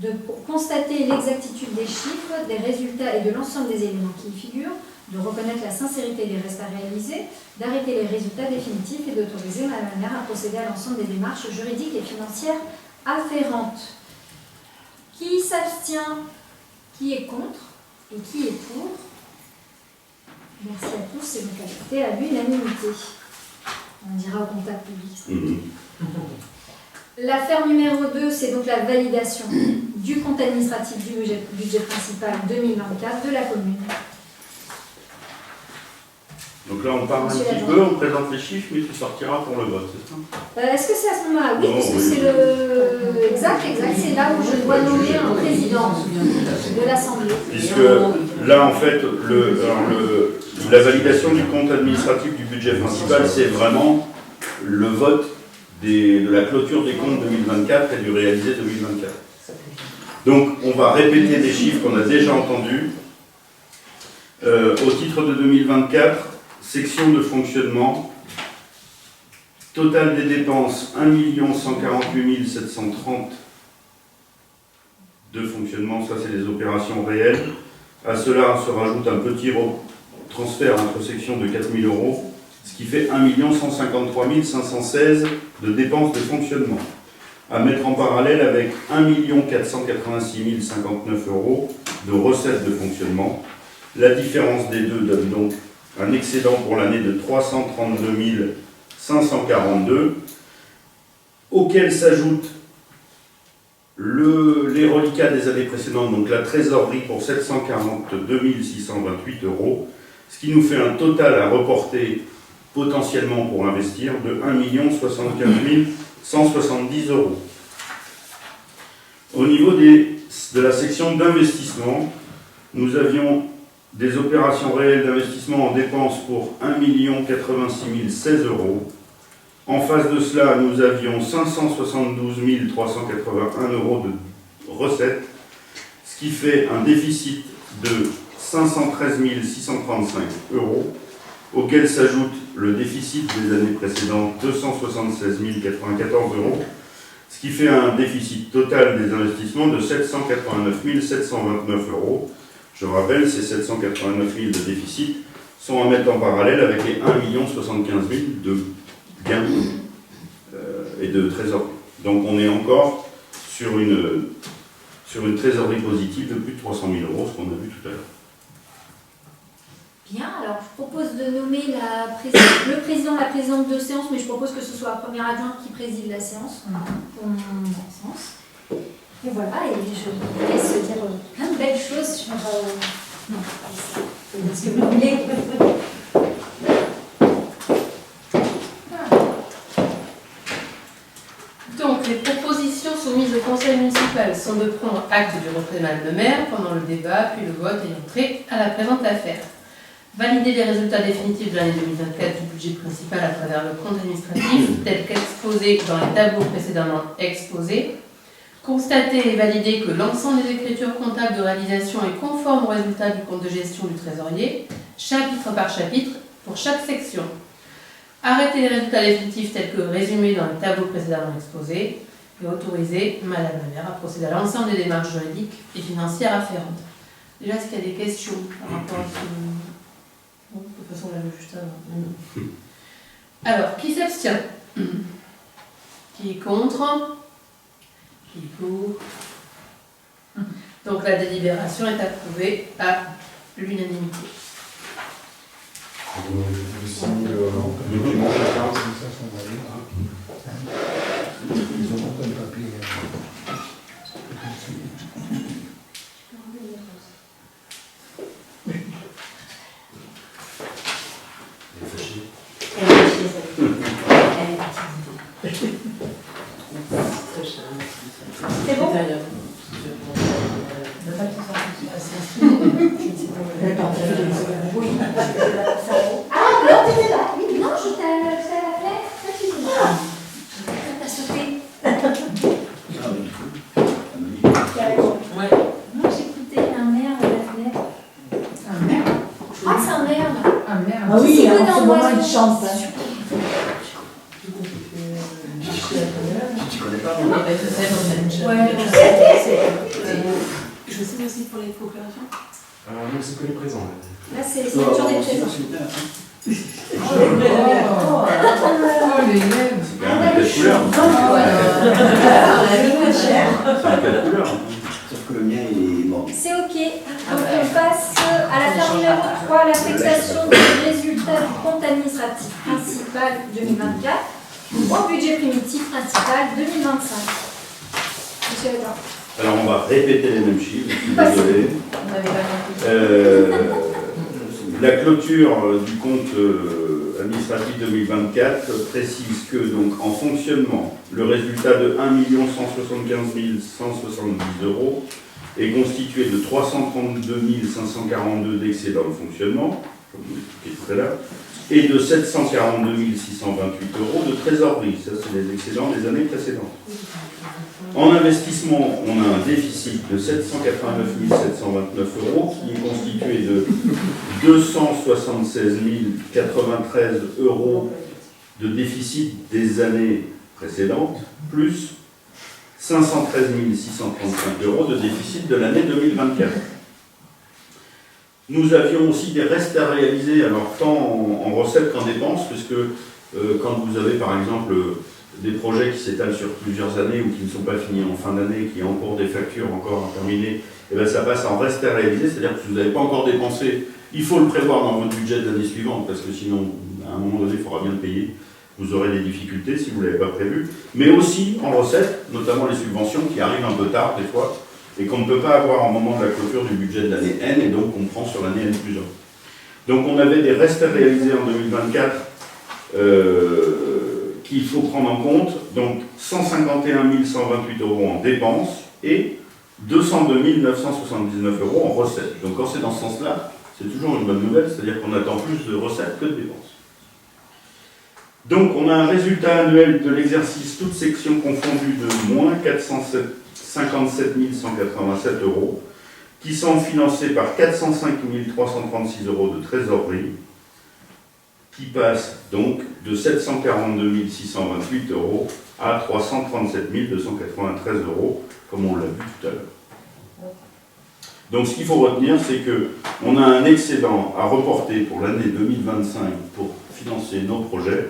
De constater l'exactitude des chiffres, des résultats et de l'ensemble des éléments qui y figurent, de reconnaître la sincérité des restes à réaliser, d'arrêter les résultats définitifs et d'autoriser la manière à procéder à l'ensemble des démarches juridiques et financières afférentes. Qui s'abstient? Qui est contre? Et qui est pour? Merci à tous, c'est donc adopté à l'unanimité. On dira au comptable public. L'affaire numéro 2, c'est donc la validation du compte administratif du budget principal 2024 de la commune. Donc là on parle un Monsieur petit l'agent. peu, on présente les chiffres, mais tu sortiras pour le vote, c'est ça? Est-ce que c'est à ce moment-là? Oui, Non, parce que oui. c'est le... Exact, c'est là où je dois nommer un président de l'Assemblée. Puisque là en fait, La validation du compte administratif du budget principal, c'est vraiment le vote de la clôture des comptes 2024 et du réalisé 2024. Donc, on va répéter des chiffres qu'on a déjà entendus. Au titre de 2024, section de fonctionnement, total des dépenses 1 148 730 de fonctionnement, ça c'est les opérations réelles. À cela se rajoute un petit transfert entre sections de 4 000 €, ce qui fait 1 153 516 de dépenses de fonctionnement. À mettre en parallèle avec 1 486 059 € de recettes de fonctionnement. La différence des deux donne donc un excédent pour l'année de 332 542, auquel s'ajoute les reliquats des années précédentes, donc la trésorerie pour 742 628 €, ce qui nous fait un total à reporter potentiellement pour investir de 1 075 170 €. Au niveau de la section d'investissement, nous avions des opérations réelles d'investissement en dépenses pour 1 086 016 €. En face de cela, nous avions 572 381 € de recettes, ce qui fait un déficit de 513 635 €, auquel s'ajoute le déficit des années précédentes, 276 094 €, ce qui fait un déficit total des investissements de 789 729 €. Je rappelle, ces 789 000 de déficit sont à mettre en parallèle avec les 1 075 000 de gains et de trésorerie. Donc on est encore sur une trésorerie positive de plus de 300 000 €, ce qu'on a vu tout à l'heure. Bien, alors je propose de nommer le président, la présidente de séance, mais je propose que ce soit la première adjointe qui préside la séance, pour mon absence. Et voilà, et je vous laisse dire plein de belles choses sur... Non, ce que vous voulez. Donc, les propositions soumises au conseil municipal sont de prendre acte du retrait de Madame le maire pendant le débat, puis le vote et l'entrée à la présente affaire. Valider les résultats définitifs de l'année 2024 du budget principal à travers le compte administratif, tel qu'exposé dans les tableaux précédemment exposés. Constater et valider que l'ensemble des écritures comptables de réalisation est conforme aux résultats du compte de gestion du trésorier, chapitre par chapitre, pour chaque section. Arrêter les résultats définitifs tels que résumés dans les tableaux précédemment exposés et autoriser Madame la maire à procéder à l'ensemble des démarches juridiques et financières afférentes. Déjà, est-ce qu'il y a des questions par rapport à ce... Bon, de toute façon, on l'a vu juste avant. Alors, qui s'abstient? Qui est contre? Qui est pour? Donc, la délibération est approuvée à l'unanimité. Vous signez le document chacun. Ils ont monté le papier. C'est bon? Ah, non, tu étais là. Oui, non, je t'ai à la fenêtre. Toi, tu étais là. T'as sauté. Ouais. Non, j'écoutais un maire à la fenêtre. Un maire? Je crois que c'est un maire, là. Un maire? Ah oui, C'est alors, que ce dans moment, l'oiseau. il chante. Hein. Tu connais pas, Eh moi? ben, je sais, on a Ouais, je sais aussi pour les coopérations. Non, c'est que les présents. là, c'est signature des présents. Oh, les lèvres! C'est quand même quatre couleurs. C'est quatre couleurs. Sauf que le mien, il est mort. C'est OK. Donc, on passe à l'affaire numéro 3, l'affectation des résultats du compte administratif principal 2024 au budget primitif principal 2025. Monsieur Edouard. Alors on va répéter les mêmes chiffres, je suis désolé. On n'avait pas compris. La clôture du compte administratif 2024 précise que donc en fonctionnement, le résultat de 1 175 170 € est constitué de 332 542 d'excédent de fonctionnement comme vous l'expliquez tout à l'heure, et de 742 628 € de trésorerie. Ça, c'est les excédents des années précédentes. En investissement, on a un déficit de 789 729 € qui est constitué de 276 093 € de déficit des années précédentes, plus 513 635 € de déficit de l'année 2024. Nous avions aussi des restes à réaliser, alors tant en recettes qu'en dépenses, puisque quand vous avez par exemple des projets qui s'étalent sur plusieurs années ou qui ne sont pas finis en fin d'année, qui ont encore des factures encore à terminer, et bien ça passe en reste à réaliser, c'est-à-dire que si vous n'avez pas encore dépensé, il faut le prévoir dans votre budget de l'année suivante, parce que sinon, à un moment donné, il faudra bien le payer. Vous aurez des difficultés si vous ne l'avez pas prévu. Mais aussi en recettes, notamment les subventions qui arrivent un peu tard des fois, et qu'on ne peut pas avoir au moment de la clôture du budget de l'année N, et donc on prend sur l'année N plus 1. Donc on avait des restes à réaliser en 2024 qu'il faut prendre en compte, donc 151 128 € en dépenses et 202 979 € en recettes. Donc quand c'est dans ce sens-là, c'est toujours une bonne nouvelle, c'est-à-dire qu'on attend plus de recettes que de dépenses. Donc on a un résultat annuel de l'exercice, toutes sections confondues, de moins 457 187 €, qui sont financés par 405 336 € de trésorerie, qui passe donc de 742 628 € à 337 293 €, comme on l'a vu tout à l'heure. Donc ce qu'il faut retenir, c'est qu'on a un excédent à reporter pour l'année 2025 pour financer nos projets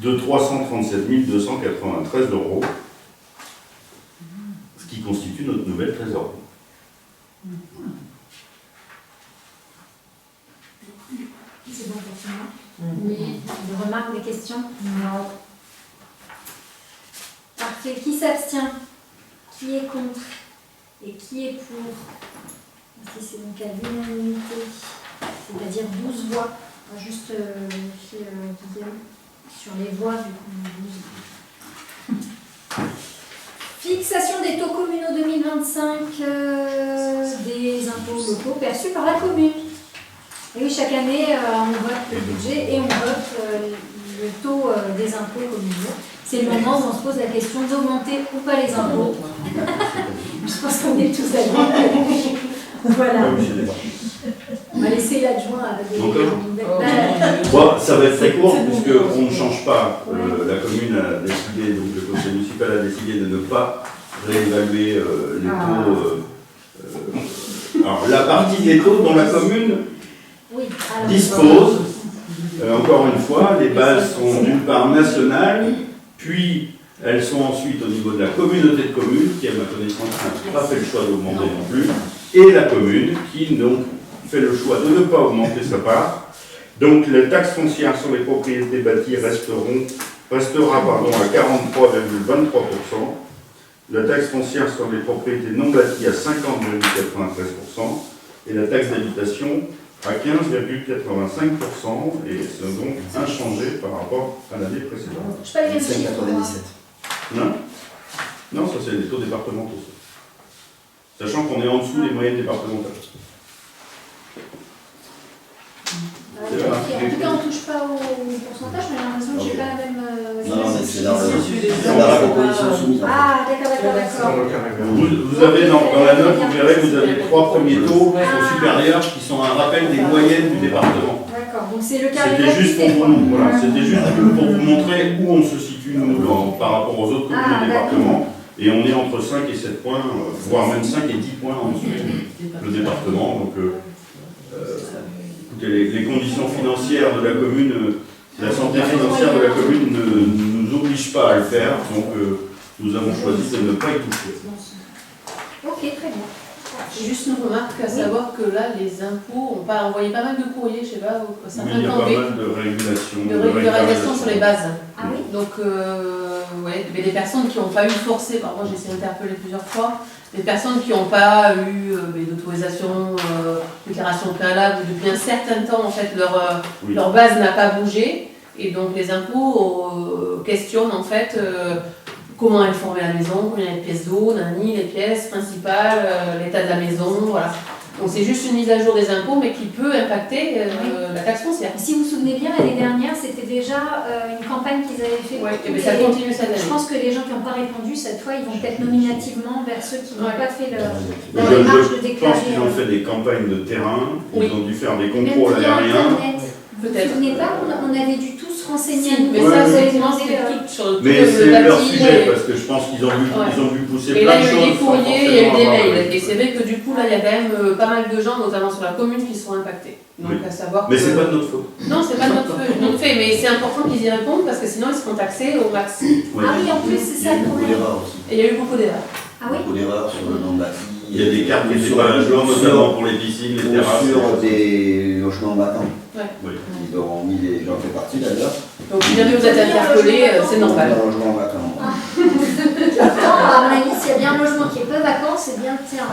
de 337 293 €, ce qui constitue notre nouvelle trésorerie. C'est bon pour tout le monde? Oui. Des remarques, des questions? Non. Parfait. Qui s'abstient? Qui est contre? Et qui est pour? Ici, c'est donc à l'unanimité, c'est-à-dire 12 voix. On va juste vérifier Guillaume sur les voix, du coup, 12. Fixation des taux communaux 2025 des impôts locaux perçus par la commune. Et oui, chaque année, on vote le budget et on vote le taux des impôts communaux. C'est le moment où on se pose la question d'augmenter ou pas les impôts. Je pense qu'on est tous d'accord. Voilà. On va laisser l'adjoint avec des nouvelles. Bon, ça va être très court, puisqu'on ne change pas. La commune a décidé, donc le conseil municipal a décidé de ne pas réévaluer les taux. Alors, la partie des taux dont la commune dispose, encore une fois, les bases sont d'une part nationales, puis elles sont ensuite au niveau de la communauté de communes, qui à ma connaissance n'a pas fait le choix d'augmenter non plus, et la commune, qui donc fait le choix de ne pas augmenter sa part. Donc la taxe foncière sur les propriétés bâties restera à 43,23%, la taxe foncière sur les propriétés non bâties à 50,93%, et la taxe d'habitation à 15,85%, et c'est donc inchangé par rapport à l'année précédente. Je peux aller vérifier. 5,97. Non, non, ça c'est les taux départementaux. Sachant qu'on est en dessous des moyennes départementales. En tout cas, on ne touche pas au pourcentage, mais j'ai l'impression que j'ai pas la même. Non, mais c'est dans la proposition soumise. Ah, d'accord. Vous avez dans la note, vous verrez, vous avez les 3 premiers taux qui sont supérieurs, qui sont un rappel des moyennes du département. D'accord, donc c'est le carré. C'était juste pour vous, voilà, c'était juste pour vous montrer où on se situe nous par rapport aux autres communes du département. Et on est entre 5 et 7 points, voire même 5 et 10 points en dessous le département. Donc, écoutez, les conditions financières de la commune, la santé financière de la commune ne nous oblige pas à le faire. Donc, nous avons choisi de ne pas y toucher. Ok, très bien. J'ai juste une remarque à savoir que là, les impôts ont pas envoyé pas mal de courriers, je sais pas, Oui, il y a pas mal de régulations. de régularisation sur les bases. Ah oui. Donc, ouais, mais des personnes qui n'ont pas eu forcé, moi j'ai essayé d'interpeller plusieurs fois, des personnes qui n'ont pas eu d'autorisation, déclaration préalable, depuis un certain temps, en fait, leur base n'a pas bougé, et donc les impôts questionnent, en fait, comment est formée la maison, combien il y a de pièces d'eau, les pièces principales, l'état de la maison, voilà. Donc c'est juste une mise à jour des impôts, mais qui peut impacter la taxe foncière. Si vous vous souvenez bien, l'année dernière, c'était déjà une campagne qu'ils avaient fait. Ouais, et ça continue cette année. Je pense que les gens qui n'ont pas répondu, cette fois, ils vont peut-être nominativement vers ceux qui n'ont pas fait leur Je démarche de pense déclarer. qu'ils ont fait des campagnes de terrain, Oui. ils ont dû faire des Même contrôles via aériens. Internet. Vous vous Peut-être. souvenez pas, on avait dû tous renseigner. Si, mais Ouais, ça, ouais. c'est tout sur le Mais tout c'est le leur bâti, sujet, et- parce que je pense qu'ils ont dû pousser Et plein là, de il y a eu choses. des sans courriers, il y a eu forcément des avoir mails. les- Et c'est vrai que du coup, là, il y a quand même pas mal de gens, notamment sur la commune, qui sont impactés. Donc, Oui. à savoir Mais que- c'est pas de notre faute. Non, c'est pas de notre fait, mais c'est important qu'ils y répondent parce que sinon, ils seront taxés au max. Et Oui. Ah oui, en plus, c'est Il y ça a le eu beaucoup problème. d'erreurs aussi. il y a eu beaucoup d'erreurs. Ah oui? Beaucoup d'erreurs sur le nom bâti. Il y a des cartes qui étaient sur pas à jour, sur- notamment pour les piscines, les terrasses. sur des logements vacants. Oui. Ils auront mis des gens fait partie d'ailleurs. Donc, si jamais vous êtes interpellés, c'est normal. Des logements vacants. Pourtant, à mon avis, s'il y a bien un logement qui est peu vacant, c'est bien le tien.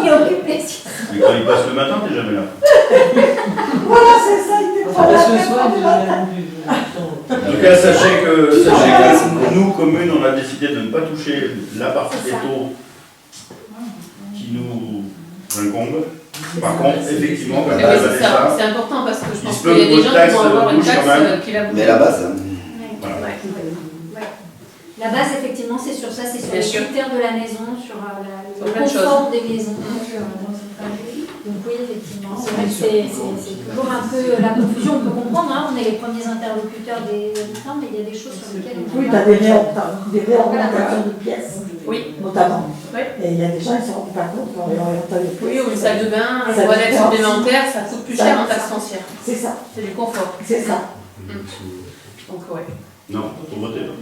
Il est occupé. Mais quand ils passent le matin, t'es jamais là. Voilà, c'est ça, il était Enfin, pas là. ce soir, déjà, En tout cas, sachez que nous, communes, on a décidé de ne pas toucher la partie C'est ça. étau qui nous incombe. Par contre, effectivement, quand Et elle oui, va c'est ça, ça, c'est important parce que je Il pense se qu'il peut y a que des votre gens qui taxe vont avoir une bouge taxe quand même. qui va bouger. Mais la base, hein, voilà. La base, effectivement, c'est sur ça, c'est sur Bien les sûr. critères de la maison, sur le Sur plein de confort des maisons. Donc oui, effectivement, c'est vrai que c'est toujours un peu la confusion, on peut comprendre, hein, on est les premiers interlocuteurs des habitants, mais il y a des choses sur lesquelles on Oui, peut tu as pas. des réorientations de pièces, Oui. notamment. Oui. Et il y a des gens qui ne se rendent pas compte qu'en réorientant les pièces. Oui, ou une salle de bain, un Ça toilette dépend. supplémentaire, ça coûte plus Ça cher en dépend. taxe foncière. C'est ça, C'est du confort. c'est ça. Donc, ouais. Non, pour voter. là.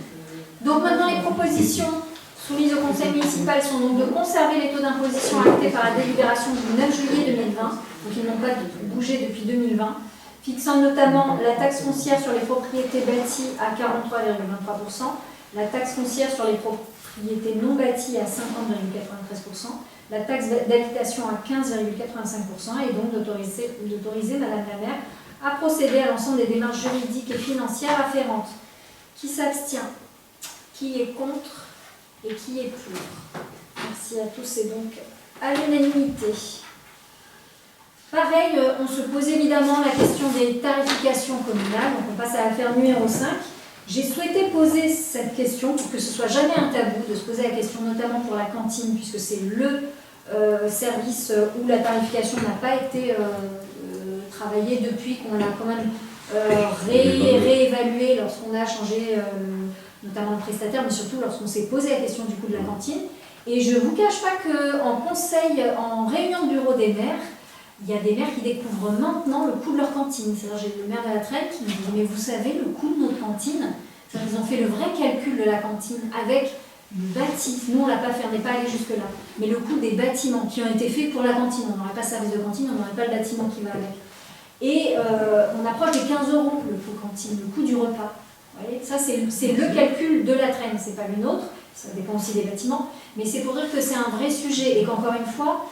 Donc maintenant, les propositions soumises au conseil municipal sont donc de conserver les taux d'imposition actés par la délibération du 9 juillet 2020, donc ils n'ont pas bougé depuis 2020, fixant notamment la taxe foncière sur les propriétés bâties à 43,23%, la taxe foncière sur les propriétés non bâties à 50,93%, la taxe d'habitation à 15,85% et donc d'autoriser Madame la maire à procéder à l'ensemble des démarches juridiques et financières afférentes. Qui s'abstient? Qui est contre? Et qui est pour? Merci à tous, c'est donc à l'unanimité. Pareil, on se pose évidemment la question des tarifications communales, donc on passe à l'affaire numéro 5. J'ai souhaité poser cette question pour que ce soit jamais un tabou de se poser la question, notamment pour la cantine, puisque c'est le service où la tarification n'a pas été travaillée depuis qu'on l'a quand même réévalué lorsqu'on a changé notamment le prestataire, mais surtout lorsqu'on s'est posé la question du coût de la cantine. Et je ne vous cache pas qu'en conseil, en réunion de bureau des maires, il y a des maires qui découvrent maintenant le coût de leur cantine. C'est-à-dire, j'ai le maire de la Trelle qui me dit « Mais vous savez, le coût de notre cantine, ils ont fait le vrai calcul de la cantine avec le bâti. Nous, on ne l'a pas fait, on n'est pas allé jusque-là. Mais le coût des bâtiments qui ont été faits pour la cantine. On n'aurait pas de service de cantine, on n'aurait pas le bâtiment qui va avec. Et on approche des 15 € le coût cantine, le coût du repas. Vous voyez, ça, c'est le calcul de la Trenne, c'est pas le nôtre. Ça dépend aussi des bâtiments. Mais c'est pour dire que c'est un vrai sujet et qu'encore une fois,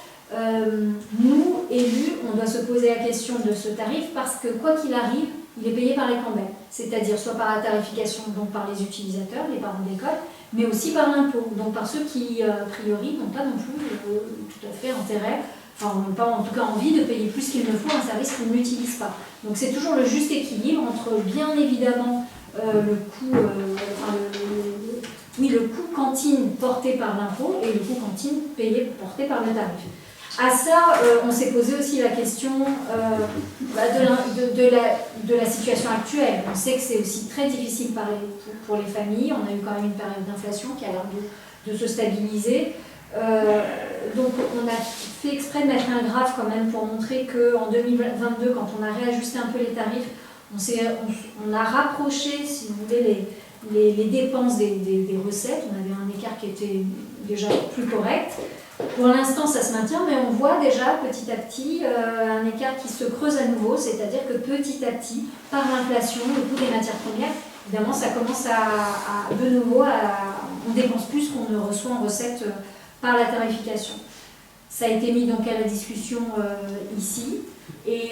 nous, élus, on doit se poser la question de ce tarif parce que quoi qu'il arrive, il est payé par les cambelles, c'est-à-dire soit par la tarification, donc par les utilisateurs, les parents d'école, mais aussi par l'impôt, donc par ceux qui, a priori, n'ont pas non plus tout à fait intérêt, enfin n'ont pas en tout cas envie de payer plus qu'il ne faut un service qu'ils n'utilisent pas. Donc c'est toujours le juste équilibre entre bien évidemment le coût, le coût cantine porté par l'impôt et le coût cantine payé porté par le tarif. À ça, on s'est posé aussi la question de la situation actuelle. On sait que c'est aussi très difficile pour les familles. On a eu quand même une période d'inflation qui a l'air de se stabiliser. Donc on a fait exprès de mettre un graphe quand même pour montrer qu'en 2022, quand on a réajusté un peu les tarifs, on a rapproché, si vous voulez, les dépenses des recettes. On avait un écart qui était déjà plus correct. Pour l'instant, ça se maintient, mais on voit déjà petit à petit un écart qui se creuse à nouveau, c'est-à-dire que petit à petit, par l'inflation, le coût des matières premières, évidemment, ça commence de nouveau on dépense plus qu'on ne reçoit en recettes par la tarification. Ça a été mis donc à la discussion ici, et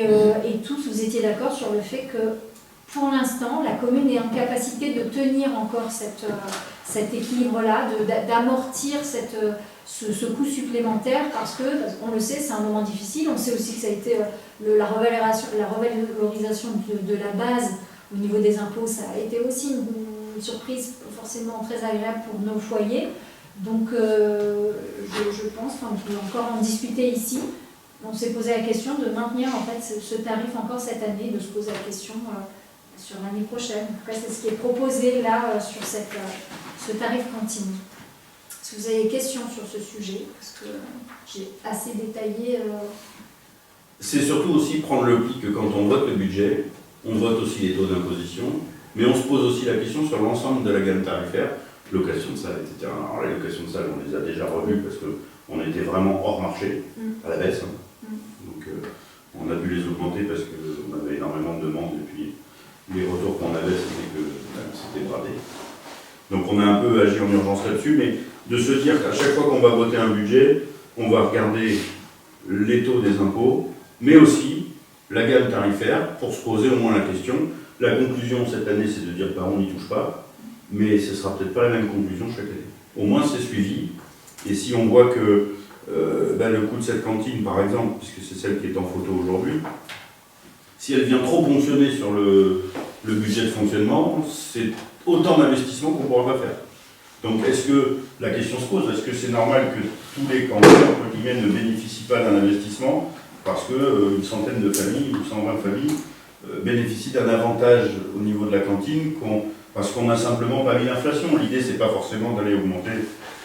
tous vous étiez d'accord sur le fait que pour l'instant, la commune est en capacité de tenir encore cet équilibre-là, d'amortir ce coût supplémentaire parce qu'on le sait, c'est un moment difficile. On sait aussi que ça a été la revalorisation de la base au niveau des impôts, ça a été aussi une surprise forcément très agréable pour nos foyers. Donc je pense qu'on peut encore en discuter ici. On s'est posé la question de maintenir en fait ce tarif encore cette année, de se poser la question sur l'année prochaine. En tout cas, c'est ce qui est proposé là sur ce tarif cantine. Si vous avez des questions sur ce sujet, parce que j'ai assez détaillé. C'est surtout aussi prendre le pli que quand on vote le budget, on vote aussi les taux d'imposition, mais on se pose aussi la question sur l'ensemble de la gamme tarifaire, location de salle, etc. Alors les locations de salle, on les a déjà revues parce qu'on était vraiment hors marché, à la baisse. Donc on a dû les augmenter parce qu'on avait énormément de demandes et puis les retours qu'on avait, c'était que c'était bradé. Donc on a un peu agi en urgence là-dessus, mais de se dire qu'à chaque fois qu'on va voter un budget, on va regarder les taux des impôts, mais aussi la gamme tarifaire pour se poser au moins la question. La conclusion cette année, c'est de dire bah, on n'y touche pas, mais ce ne sera peut-être pas la même conclusion chaque année. Au moins c'est suivi, et si on voit que le coût de cette cantine, par exemple, puisque c'est celle qui est en photo aujourd'hui, si elle vient trop ponctionner sur le budget de fonctionnement, c'est autant d'investissements qu'on ne pourra pas faire. Donc est-ce que, la question se pose, est-ce que c'est normal que tous les cantines, entre guillemets, ne bénéficient pas d'un investissement parce qu'une centaine de familles ou 120 familles bénéficient d'un avantage au niveau de la cantine parce qu'on n'a simplement pas mis l'inflation. L'idée, c'est pas forcément d'aller augmenter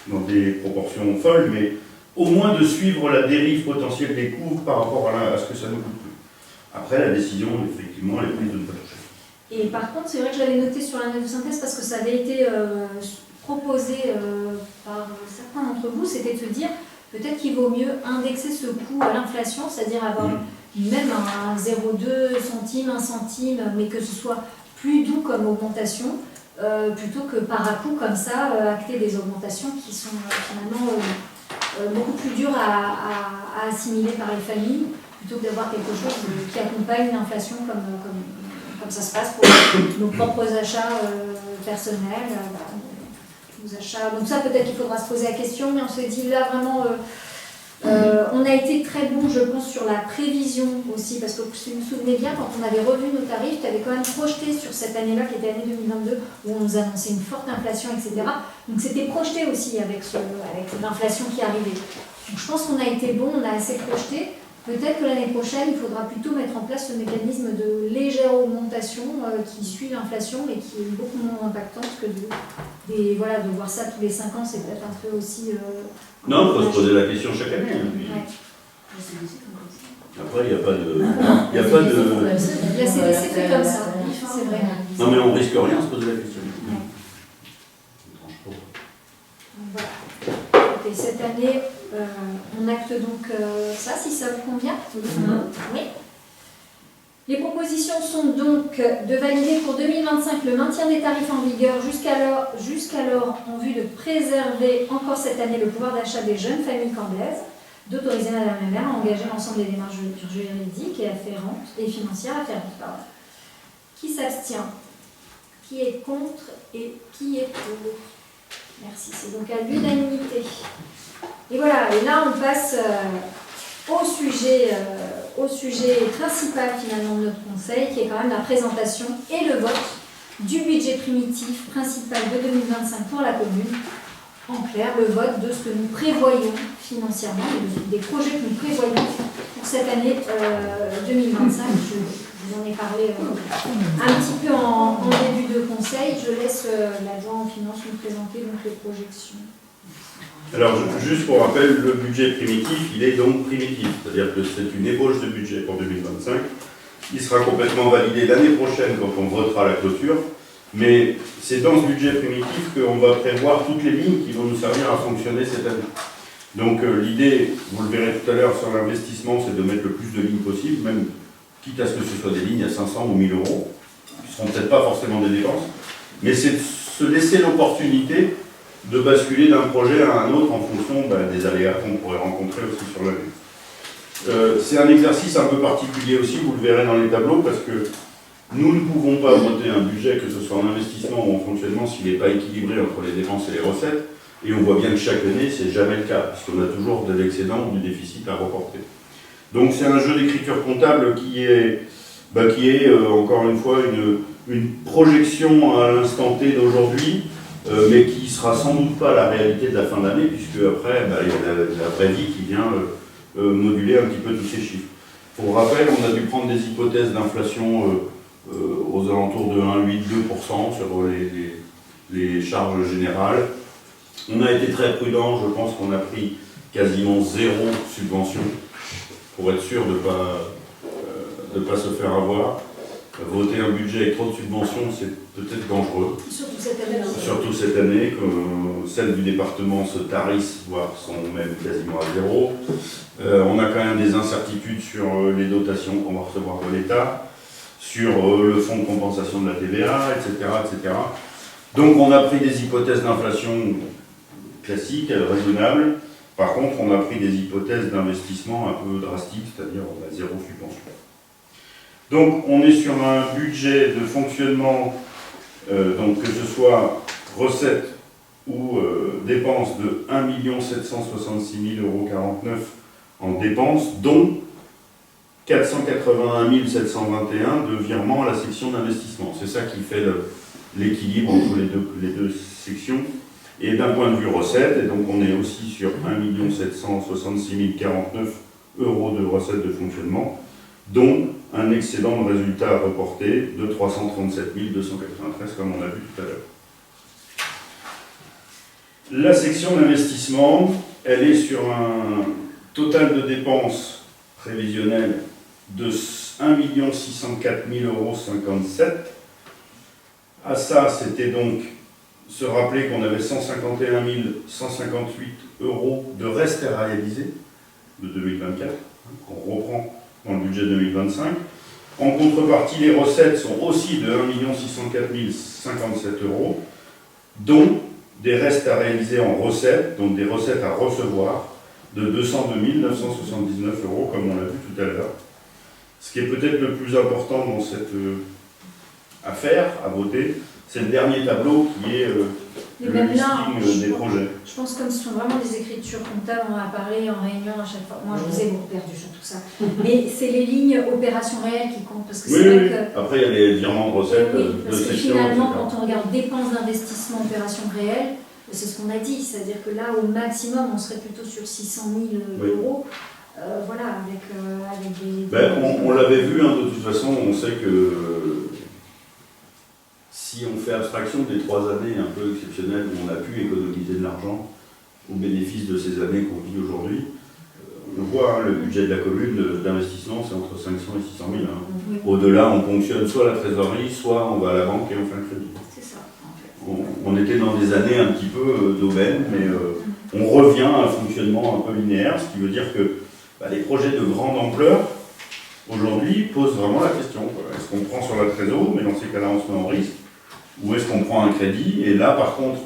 dans des proportions folles, mais au moins de suivre la dérive potentielle des coûts par rapport à ce que ça nous coûte plus. Après, la décision, effectivement, elle est prise de ne pas toucher. Et par contre, c'est vrai que je l'avais noté sur la note de synthèse parce que ça avait été proposé par certains d'entre vous, c'était de se dire peut-être qu'il vaut mieux indexer ce coût à l'inflation, c'est-à-dire avoir même un 0,2 centime, 1 centime, mais que ce soit plus doux comme augmentation, plutôt que par à-coup comme ça, acter des augmentations qui sont finalement beaucoup plus dures à assimiler par les familles, plutôt que d'avoir quelque chose qui accompagne l'inflation comme ça se passe pour nos propres achats personnels. Nos achats. Donc ça, peut-être qu'il faudra se poser la question, mais on se dit là vraiment, on a été très bon, je pense, sur la prévision aussi, parce que si vous vous souvenez bien, quand on avait revu nos tarifs, tu avais quand même projeté sur cette année-là, qui était l'année 2022, où on nous annonçait une forte inflation, etc. Donc c'était projeté aussi avec l'inflation qui arrivait. Donc je pense qu'on a été bon, on a assez projeté. Peut-être que l'année prochaine, il faudra plutôt mettre en place ce mécanisme de légère augmentation qui suit l'inflation, mais qui est beaucoup moins impactante que de voir ça tous les 5 ans, c'est peut-être un peu aussi... non, il faut se poser la question chaque année. Ouais. Après, il n'y a pas de... La CDC fait comme ça, c'est vrai. Non, mais on risque rien à se poser la question. Voilà. Et cette année, on acte donc ça, si ça vous convient. Oui. Les propositions sont donc de valider pour 2025 le maintien des tarifs en vigueur jusqu'alors en vue de préserver encore cette année le pouvoir d'achat des jeunes familles cambaises, d'autoriser Madame la maire à engager l'ensemble des démarches juridiques et afférentes et financières afférentes. Pardon. Qui s'abstient? Qui est contre et qui est pour? Merci, c'est donc à l'unanimité. Et voilà, et là on passe au sujet principal finalement de notre conseil, qui est quand même la présentation et le vote du budget primitif principal de 2025 pour la commune. En clair, le vote de ce que nous prévoyons financièrement, des projets que nous prévoyons pour cette année 2025. Je vous en ai parlé un petit peu en début de conseil. Je laisse l'adjoint en finance nous présenter donc les projections. Alors, juste pour rappel, le budget primitif, il est donc primitif, c'est-à-dire que c'est une ébauche de budget pour 2025. Il sera complètement validé l'année prochaine quand on votera la clôture, mais c'est dans ce budget primitif qu'on va prévoir toutes les lignes qui vont nous servir à fonctionner cette année. Donc l'idée, vous le verrez tout à l'heure sur l'investissement, c'est de mettre le plus de lignes possible, même quitte à ce que ce soit des lignes à 500 ou 1000 euros, qui ne seront peut-être pas forcément des dépenses, mais c'est de se laisser l'opportunité de basculer d'un projet à un autre en fonction des aléas qu'on pourrait rencontrer aussi sur la vue. C'est un exercice un peu particulier aussi, vous le verrez dans les tableaux, parce que Nous ne pouvons pas voter un budget, que ce soit en investissement ou en fonctionnement, s'il n'est pas équilibré entre les dépenses et les recettes. Et on voit bien que chaque année, c'est jamais le cas, puisqu'on a toujours de l'excédent ou du déficit à reporter. Donc c'est un jeu d'écriture comptable qui est encore une fois une projection à l'instant T d'aujourd'hui, mais qui ne sera sans doute pas la réalité de la fin d'année, puisque après, il y a la vraie vie qui vient moduler un petit peu tous ces chiffres. Pour rappel, on a dû prendre des hypothèses d'inflation aux alentours de 1,8-2% sur les charges générales. On a été très prudent, je pense qu'on a pris quasiment 0 subvention pour être sûr de ne pas se faire avoir. Voter un budget avec trop de subventions, c'est peut-être dangereux. Surtout cette année. Surtout cette année, que celles du département se tarissent, voire sont même quasiment à 0. On a quand même des incertitudes sur les dotations qu'on va recevoir de l'État, sur le fonds de compensation de la TVA, etc., etc. Donc on a pris des hypothèses d'inflation classiques, raisonnables. Par contre, on a pris des hypothèses d'investissement un peu drastiques, c'est-à-dire on a 0 subvention. Donc on est sur un budget de fonctionnement, donc que ce soit recettes ou dépenses de 1 766 049 € en dépenses, dont 481 721 de virement à la section d'investissement. C'est ça qui fait l'équilibre entre les deux sections. Et d'un point de vue recettes, et donc on est aussi sur 1 766 049 € de recettes de fonctionnement, dont un excédent de résultat reporté de 337 293, comme on a vu tout à l'heure. La section d'investissement, elle est sur un total de dépenses prévisionnelles de 1 604 057 €. À ça, c'était donc se rappeler qu'on avait 151 158 € de reste à réaliser de 2024, qu'on reprend dans le budget 2025. En contrepartie, les recettes sont aussi de 1 604 057 €, dont des restes à réaliser en recettes, donc des recettes à recevoir, de 202 979 €, comme on l'a vu tout à l'heure. Ce qui est peut-être le plus important dans cette affaire à voter, c'est le dernier tableau qui est le listing des projets. Je pense que comme ce sont vraiment des écritures comptables, on en a parlé en réunion à chaque fois. Moi, je vous ai beaucoup perdu sur tout ça. Mais c'est les lignes opérations réelles qui comptent. Parce que c'est vrai que... Après, il y a les virements de recettes, de parce que section, finalement, etc. quand on regarde dépenses d'investissement, opérations réelles, c'est ce qu'on a dit. C'est-à-dire que là, au maximum, on serait plutôt sur 600 000 €. Voilà, avec des... On l'avait vu, hein, de toute façon, on sait que si on fait abstraction des 3 années un peu exceptionnelles où on a pu économiser de l'argent au bénéfice de ces années qu'on vit aujourd'hui, on voit, hein, le budget de la commune d'investissement, c'est entre 500 et 600 000. Hein. Oui. Au-delà, on ponctionne soit la trésorerie, soit on va à la banque et on fait un crédit. C'est ça, en fait. On était dans des années un petit peu d'aubaine, mais on revient à un fonctionnement un peu linéaire, ce qui veut dire que les projets de grande ampleur, aujourd'hui, posent vraiment la question. Est-ce qu'on prend sur la trésorerie, mais dans ces cas-là, on se met en risque, ou est-ce qu'on prend un crédit? Et là, par contre,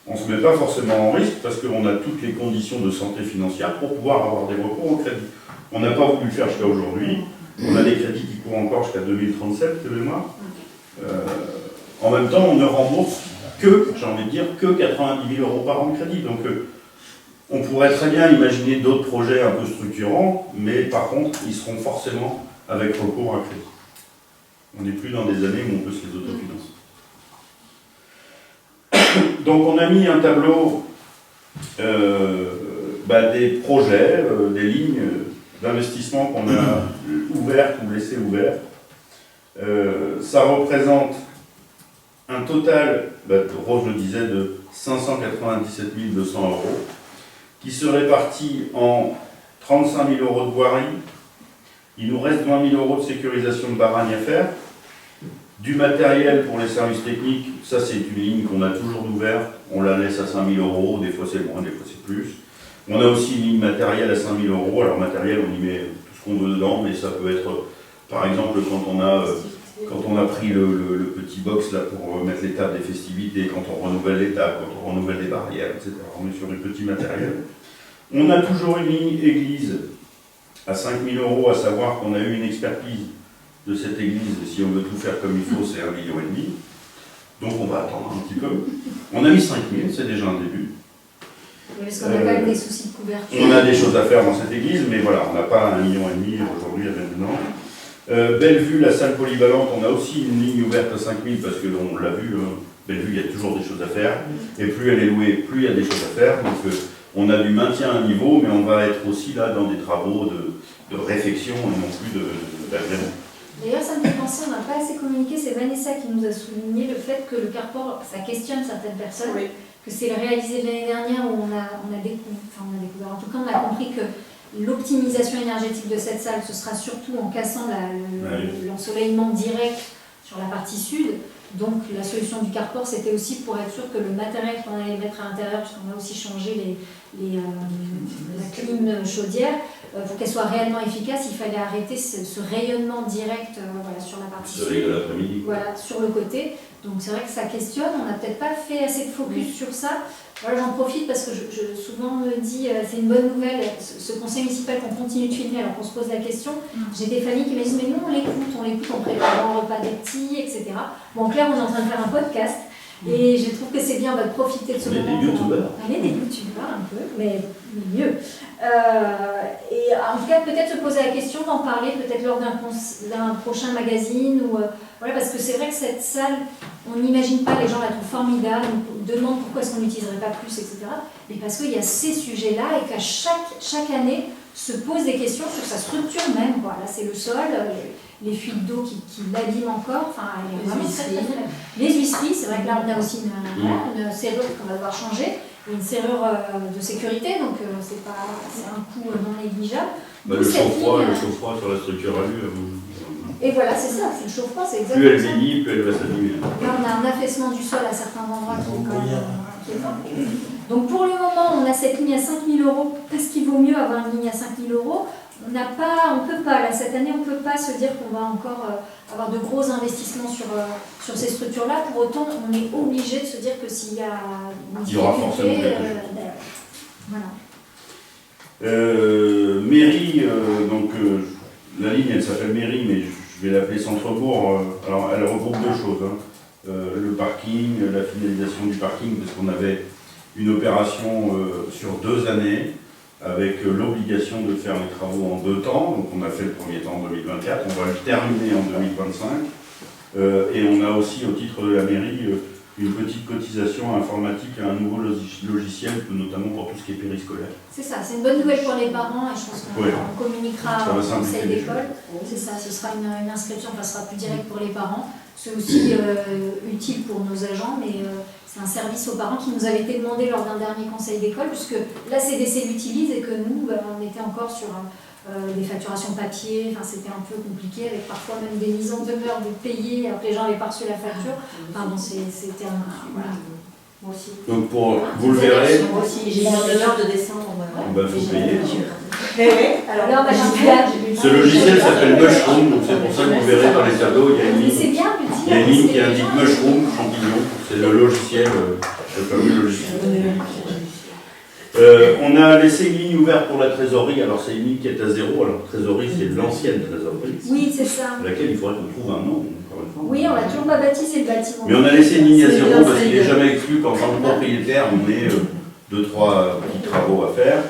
on ne se met pas forcément en risque parce qu'on a toutes les conditions de santé financière pour pouvoir avoir des recours au crédit. On n'a pas voulu le faire jusqu'à aujourd'hui. On a des crédits qui courent encore jusqu'à 2037, de mémoire. En même temps, on ne rembourse que, j'ai envie de dire, que 90 000 € par an de crédit. Donc, on pourrait très bien imaginer d'autres projets un peu structurants, mais par contre, ils seront forcément avec recours à crédit. On n'est plus dans des années où on peut se les autofinancer. Donc on a mis un tableau des projets, des lignes d'investissement qu'on a ouvertes ou laissées ouvertes. Ça représente un total, Rose le disait, de 597 200 €, qui se répartit en 35 000 € de voirie. Il nous reste 20 000 € de sécurisation de baragne à faire. Du matériel pour les services techniques, ça c'est une ligne qu'on a toujours ouverte, on la laisse à 5 000 €, des fois c'est moins, des fois c'est plus. On a aussi une ligne matérielle à 5 000 €, alors matériel on y met tout ce qu'on veut dedans, mais ça peut être, par exemple, quand on a pris le petit box là pour mettre les tables des festivités, quand on renouvelle les tables, quand on renouvelle les barrières, etc. On est sur du petit matériel. On a toujours une ligne église à 5 000 €, à savoir qu'on a eu une expertise de cette église, si on veut tout faire comme il faut, c'est 1,5 million. Donc on va attendre un petit peu. On a mis 5 000, c'est déjà un début. Oui, parce qu'on a quand même des soucis de couverture. On a des choses à faire dans cette église, mais voilà, on n'a pas 1,5 million aujourd'hui à mettre dedans. Bellevue, la salle polyvalente, on a aussi une ligne ouverte à 5 000 parce que on l'a vu, Bellevue, il y a toujours des choses à faire. Et plus elle est louée, plus il y a des choses à faire. Donc on a du maintien à un niveau, mais on va être aussi là dans des travaux de réfection et non plus d'agrément. D'ailleurs, ça me fait penser, on n'a pas assez communiqué, c'est Vanessa qui nous a souligné le fait que le carport, ça questionne certaines personnes, Oui. que c'est le réalisé de l'année dernière où on a découvert, en tout cas on a compris que l'optimisation énergétique de cette salle, ce sera surtout en cassant l'ensoleillement direct sur la partie sud. Donc la solution du carport, c'était aussi pour être sûr que le matériel qu'on allait mettre à l'intérieur, puisqu'on a aussi changé la clim chaudière, pour qu'elle soit réellement efficace, il fallait arrêter ce rayonnement direct sur la partie Soleil sud, de l'après-midi. voilà, sur le côté. Donc c'est vrai que ça questionne, on n'a peut-être pas fait assez de focus sur ça. Voilà, j'en profite parce que je souvent me dis, c'est une bonne nouvelle, ce conseil municipal qu'on continue de filmer alors qu'on se pose la question. J'ai des familles qui me disent, mais nous on l'écoute en préparant le repas des petits, etc. Bon, en clair, on est en train de faire un podcast et je trouve que c'est bien de profiter de ce moment. On est des youtubeurs. On est des youtubeurs un peu, mais mieux. Et en tout cas, peut-être se poser la question d'en parler, peut-être lors d'un prochain magazine. Voilà, parce que c'est vrai que cette salle, on n'imagine pas, les gens la trouvent formidable, on demande pourquoi est-ce qu'on n'utiliserait pas plus, etc. Mais parce qu'il y a ces sujets-là et qu'à chaque année se posent des questions sur sa structure même. Voilà, c'est le sol, les fuites d'eau qui l'abîment encore. Enfin, elle est vraiment très, très faible. Les huisseries, c'est vrai que là on a aussi une serrure qu'on va devoir changer, une serrure de sécurité, donc c'est un coût non négligeable. Le chaud-froid sur la structure à vue. Et voilà, c'est ça, c'est le chaud-froid, c'est exactement Plus elle ça. vieillit, plus elle va s'abîmer. Là, on a un affaissement du sol à certains endroits qui est quand même qui est fort. Donc pour le moment, on a cette ligne à 5 000 €. Qu'est-ce qu'il vaut mieux avoir une ligne à 5 000 €? On peut pas, là, cette année, on ne peut pas se dire qu'on va encore avoir de gros investissements sur ces structures-là. Pour autant, on est obligé de se dire que s'il y a une Il y aura forcément quelque chose. Voilà. Mairie, la ligne elle s'appelle Mairie, mais je vais l'appeler Centre-Bourg. Alors elle regroupe deux choses. Le parking, la finalisation du parking, parce qu'on avait une opération sur 2 années, avec l'obligation de faire les travaux en 2 temps. Donc on a fait le premier temps en 2024, on va le terminer en 2025. Et on a aussi, au titre de la mairie, une petite cotisation informatique à un nouveau logiciel, notamment pour tout ce qui est périscolaire. C'est ça, c'est une bonne nouvelle pour les parents et je pense qu'on communiquera Ça va au conseil simplifier les d'école. C'est ça, ce sera une inscription, enfin, ce sera plus direct pour les parents. C'est aussi utile pour nos agents, mais c'est un service aux parents qui nous avait été demandé lors d'un dernier conseil d'école, puisque la CDC l'utilise et que nous, on était encore sur des facturations papier, enfin, c'était un peu compliqué, avec parfois même des mises en demeure de payer alors que les gens n'avaient pas reçu la facture. Enfin, bon, c'était un... Voilà. Moi aussi. Donc vous le verrez, Moi aussi, j'ai une heure de décembre. il faut payer. Alors là, on a un village. Ce logiciel s'appelle Mushroom, donc c'est pour ça que vous verrez dans les tableaux, il y a une Mais ligne. c'est bien de Il y a une ligne qui dire. indique Mushroom, champignon, c'est le logiciel, le fameux logiciel. On a laissé une ligne ouverte pour la trésorerie, alors c'est une ligne qui est à 0, alors trésorerie c'est l'ancienne trésorerie, Oui, c'est ça. à laquelle il faudrait qu'on trouve un nom, encore une fois. Oui, on n'a toujours pas baptisé le bâtiment. Mais on a laissé une ligne à C'est 0 bien, parce c'est qu'il n'est bien. jamais exclu qu'en tant que propriétaire, on ait 2-3 petits travaux à faire.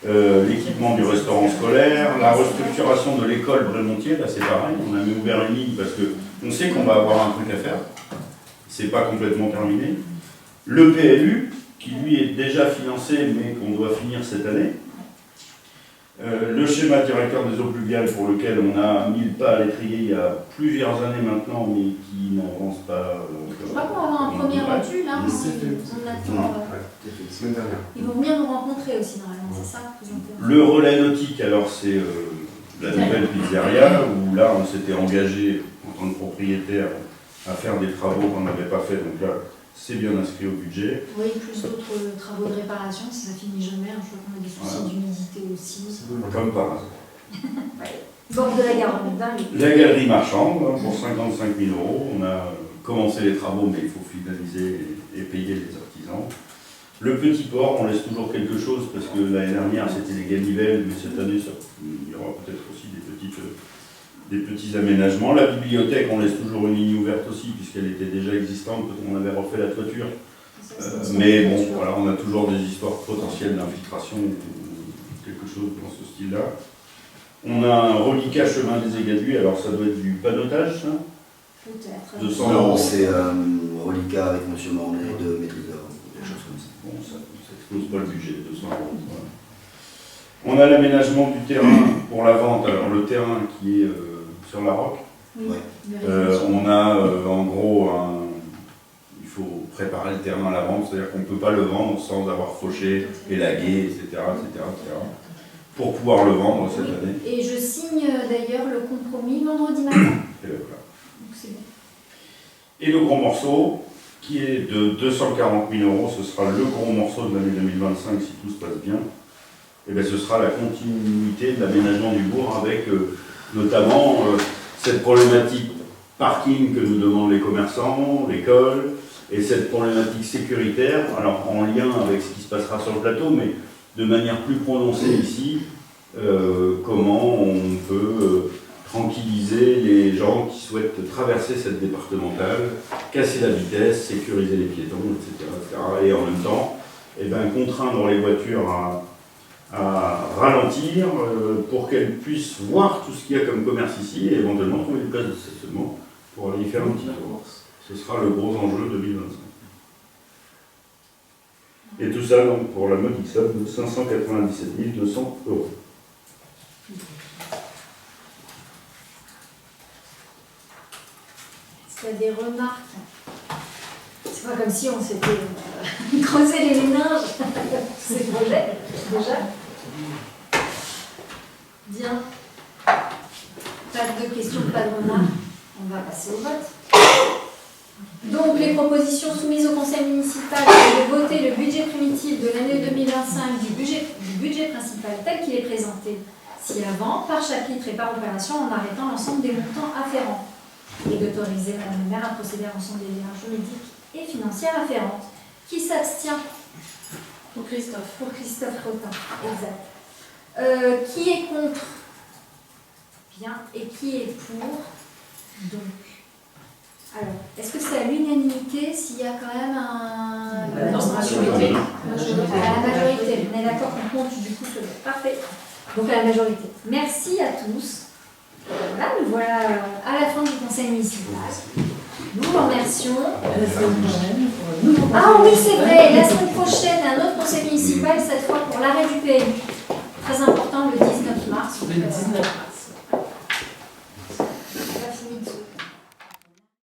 L'équipement du restaurant scolaire, la restructuration de l'école Brémontier, là c'est pareil, on a mis ouvert une ligne parce qu'on sait qu'on va avoir un truc à faire, c'est pas complètement terminé. Le PLU, qui lui est déjà financé mais qu'on doit finir cette année. Le schéma directeur des eaux pluviales pour lequel on a mis le pas à l'étrier il y a plusieurs années maintenant mais qui n'avance pas. Je crois qu'on va avoir un premier rendu là, on attend. La semaine dernière. Ils vont venir nous rencontrer aussi normalement, c'est ça que vous en Le relais nautique, alors c'est la nouvelle pizzeria où là on s'était engagé en tant que propriétaire à faire des travaux qu'on n'avait pas fait, donc là c'est bien inscrit au budget. Oui, plus d'autres travaux de réparation, si ça finit jamais. Je vois qu'on a des soucis Voilà. d'humidité aussi. Comme par hasard. Bord de la Garonne, dingue. La galerie marchande pour 55 000 €, on a commencé les travaux mais il faut finaliser et payer les artisans. Le petit port, on laisse toujours quelque chose parce que l'année dernière c'était les ganivelles, mais cette année il y aura peut-être aussi des des petits aménagements. La bibliothèque, on laisse toujours une ligne ouverte aussi, puisqu'elle était déjà existante quand on avait refait la toiture. Mais bon, voilà, on a toujours des histoires potentielles d'infiltration ou quelque chose dans ce style-là. On a un reliquat chemin des Égadues, alors ça doit être du panotage, ça Peut-être. 200 Non, euros. c'est reliquat avec M. Mornay de maîtrise d'œuvre, des choses comme ça. Bon, ça explose pas le budget, 200 euros. Voilà. On a l'aménagement du terrain pour la vente. Alors le terrain qui est sur la Roque, Oui. Ouais. on a en gros il faut préparer le terrain à la vente, c'est-à-dire qu'on ne peut pas le vendre sans avoir fauché, élagué, etc. Pour pouvoir le vendre cette année. Et je signe d'ailleurs le compromis vendredi matin. Et ben voilà. Donc c'est bon. Et le gros morceau, qui est de 240 000 euros, ce sera le gros morceau de l'année 2025 si tout se passe bien. Et bien ce sera la continuité de l'aménagement du bourg avec notamment cette problématique parking que nous demandent les commerçants, l'école, et cette problématique sécuritaire, alors en lien avec ce qui se passera sur le plateau, mais de manière plus prononcée ici, comment on peut tranquilliser les gens qui souhaitent traverser cette départementale, casser la vitesse, sécuriser les piétons, etc. Et en même temps, eh ben, contraindre les voitures à ralentir pour qu'elles puissent voir tout ce qu'il y a comme commerce ici et éventuellement trouver une place de stationnement pour aller y faire un petit tour. Ce sera le gros enjeu 2025. Et tout ça donc pour la modique somme de 597 200 euros. Est-ce qu'il y a des remarques? C'est pas comme si on s'était creusé les méninges ces projets, déjà. Bien. Pas de questions, pas de remarques. On va passer au vote. Donc, les propositions soumises au conseil municipal sont de voter le budget primitif de l'année 2025 du budget principal tel qu'il est présenté ci-avant, par chapitre et par opération, en arrêtant l'ensemble des montants afférents. Et d'autoriser Madame le maire à procéder à l'ensemble des démarches juridiques et financières afférentes. Qui s'abstient? Pour Christophe. Pour Christophe Rotin, exact. Qui est contre? Bien. Et qui est pour? Donc. Alors, est-ce que c'est à l'unanimité s'il y a quand même un... Majorité. À la majorité. On est d'accord qu'on compte du coup ce vote. Parfait. Donc à la majorité. Merci à tous. Voilà, nous voilà à la fin du conseil municipal. Nous vous remercions. La semaine prochaine, pour un nouveau Ah oui, c'est vrai, la semaine prochaine,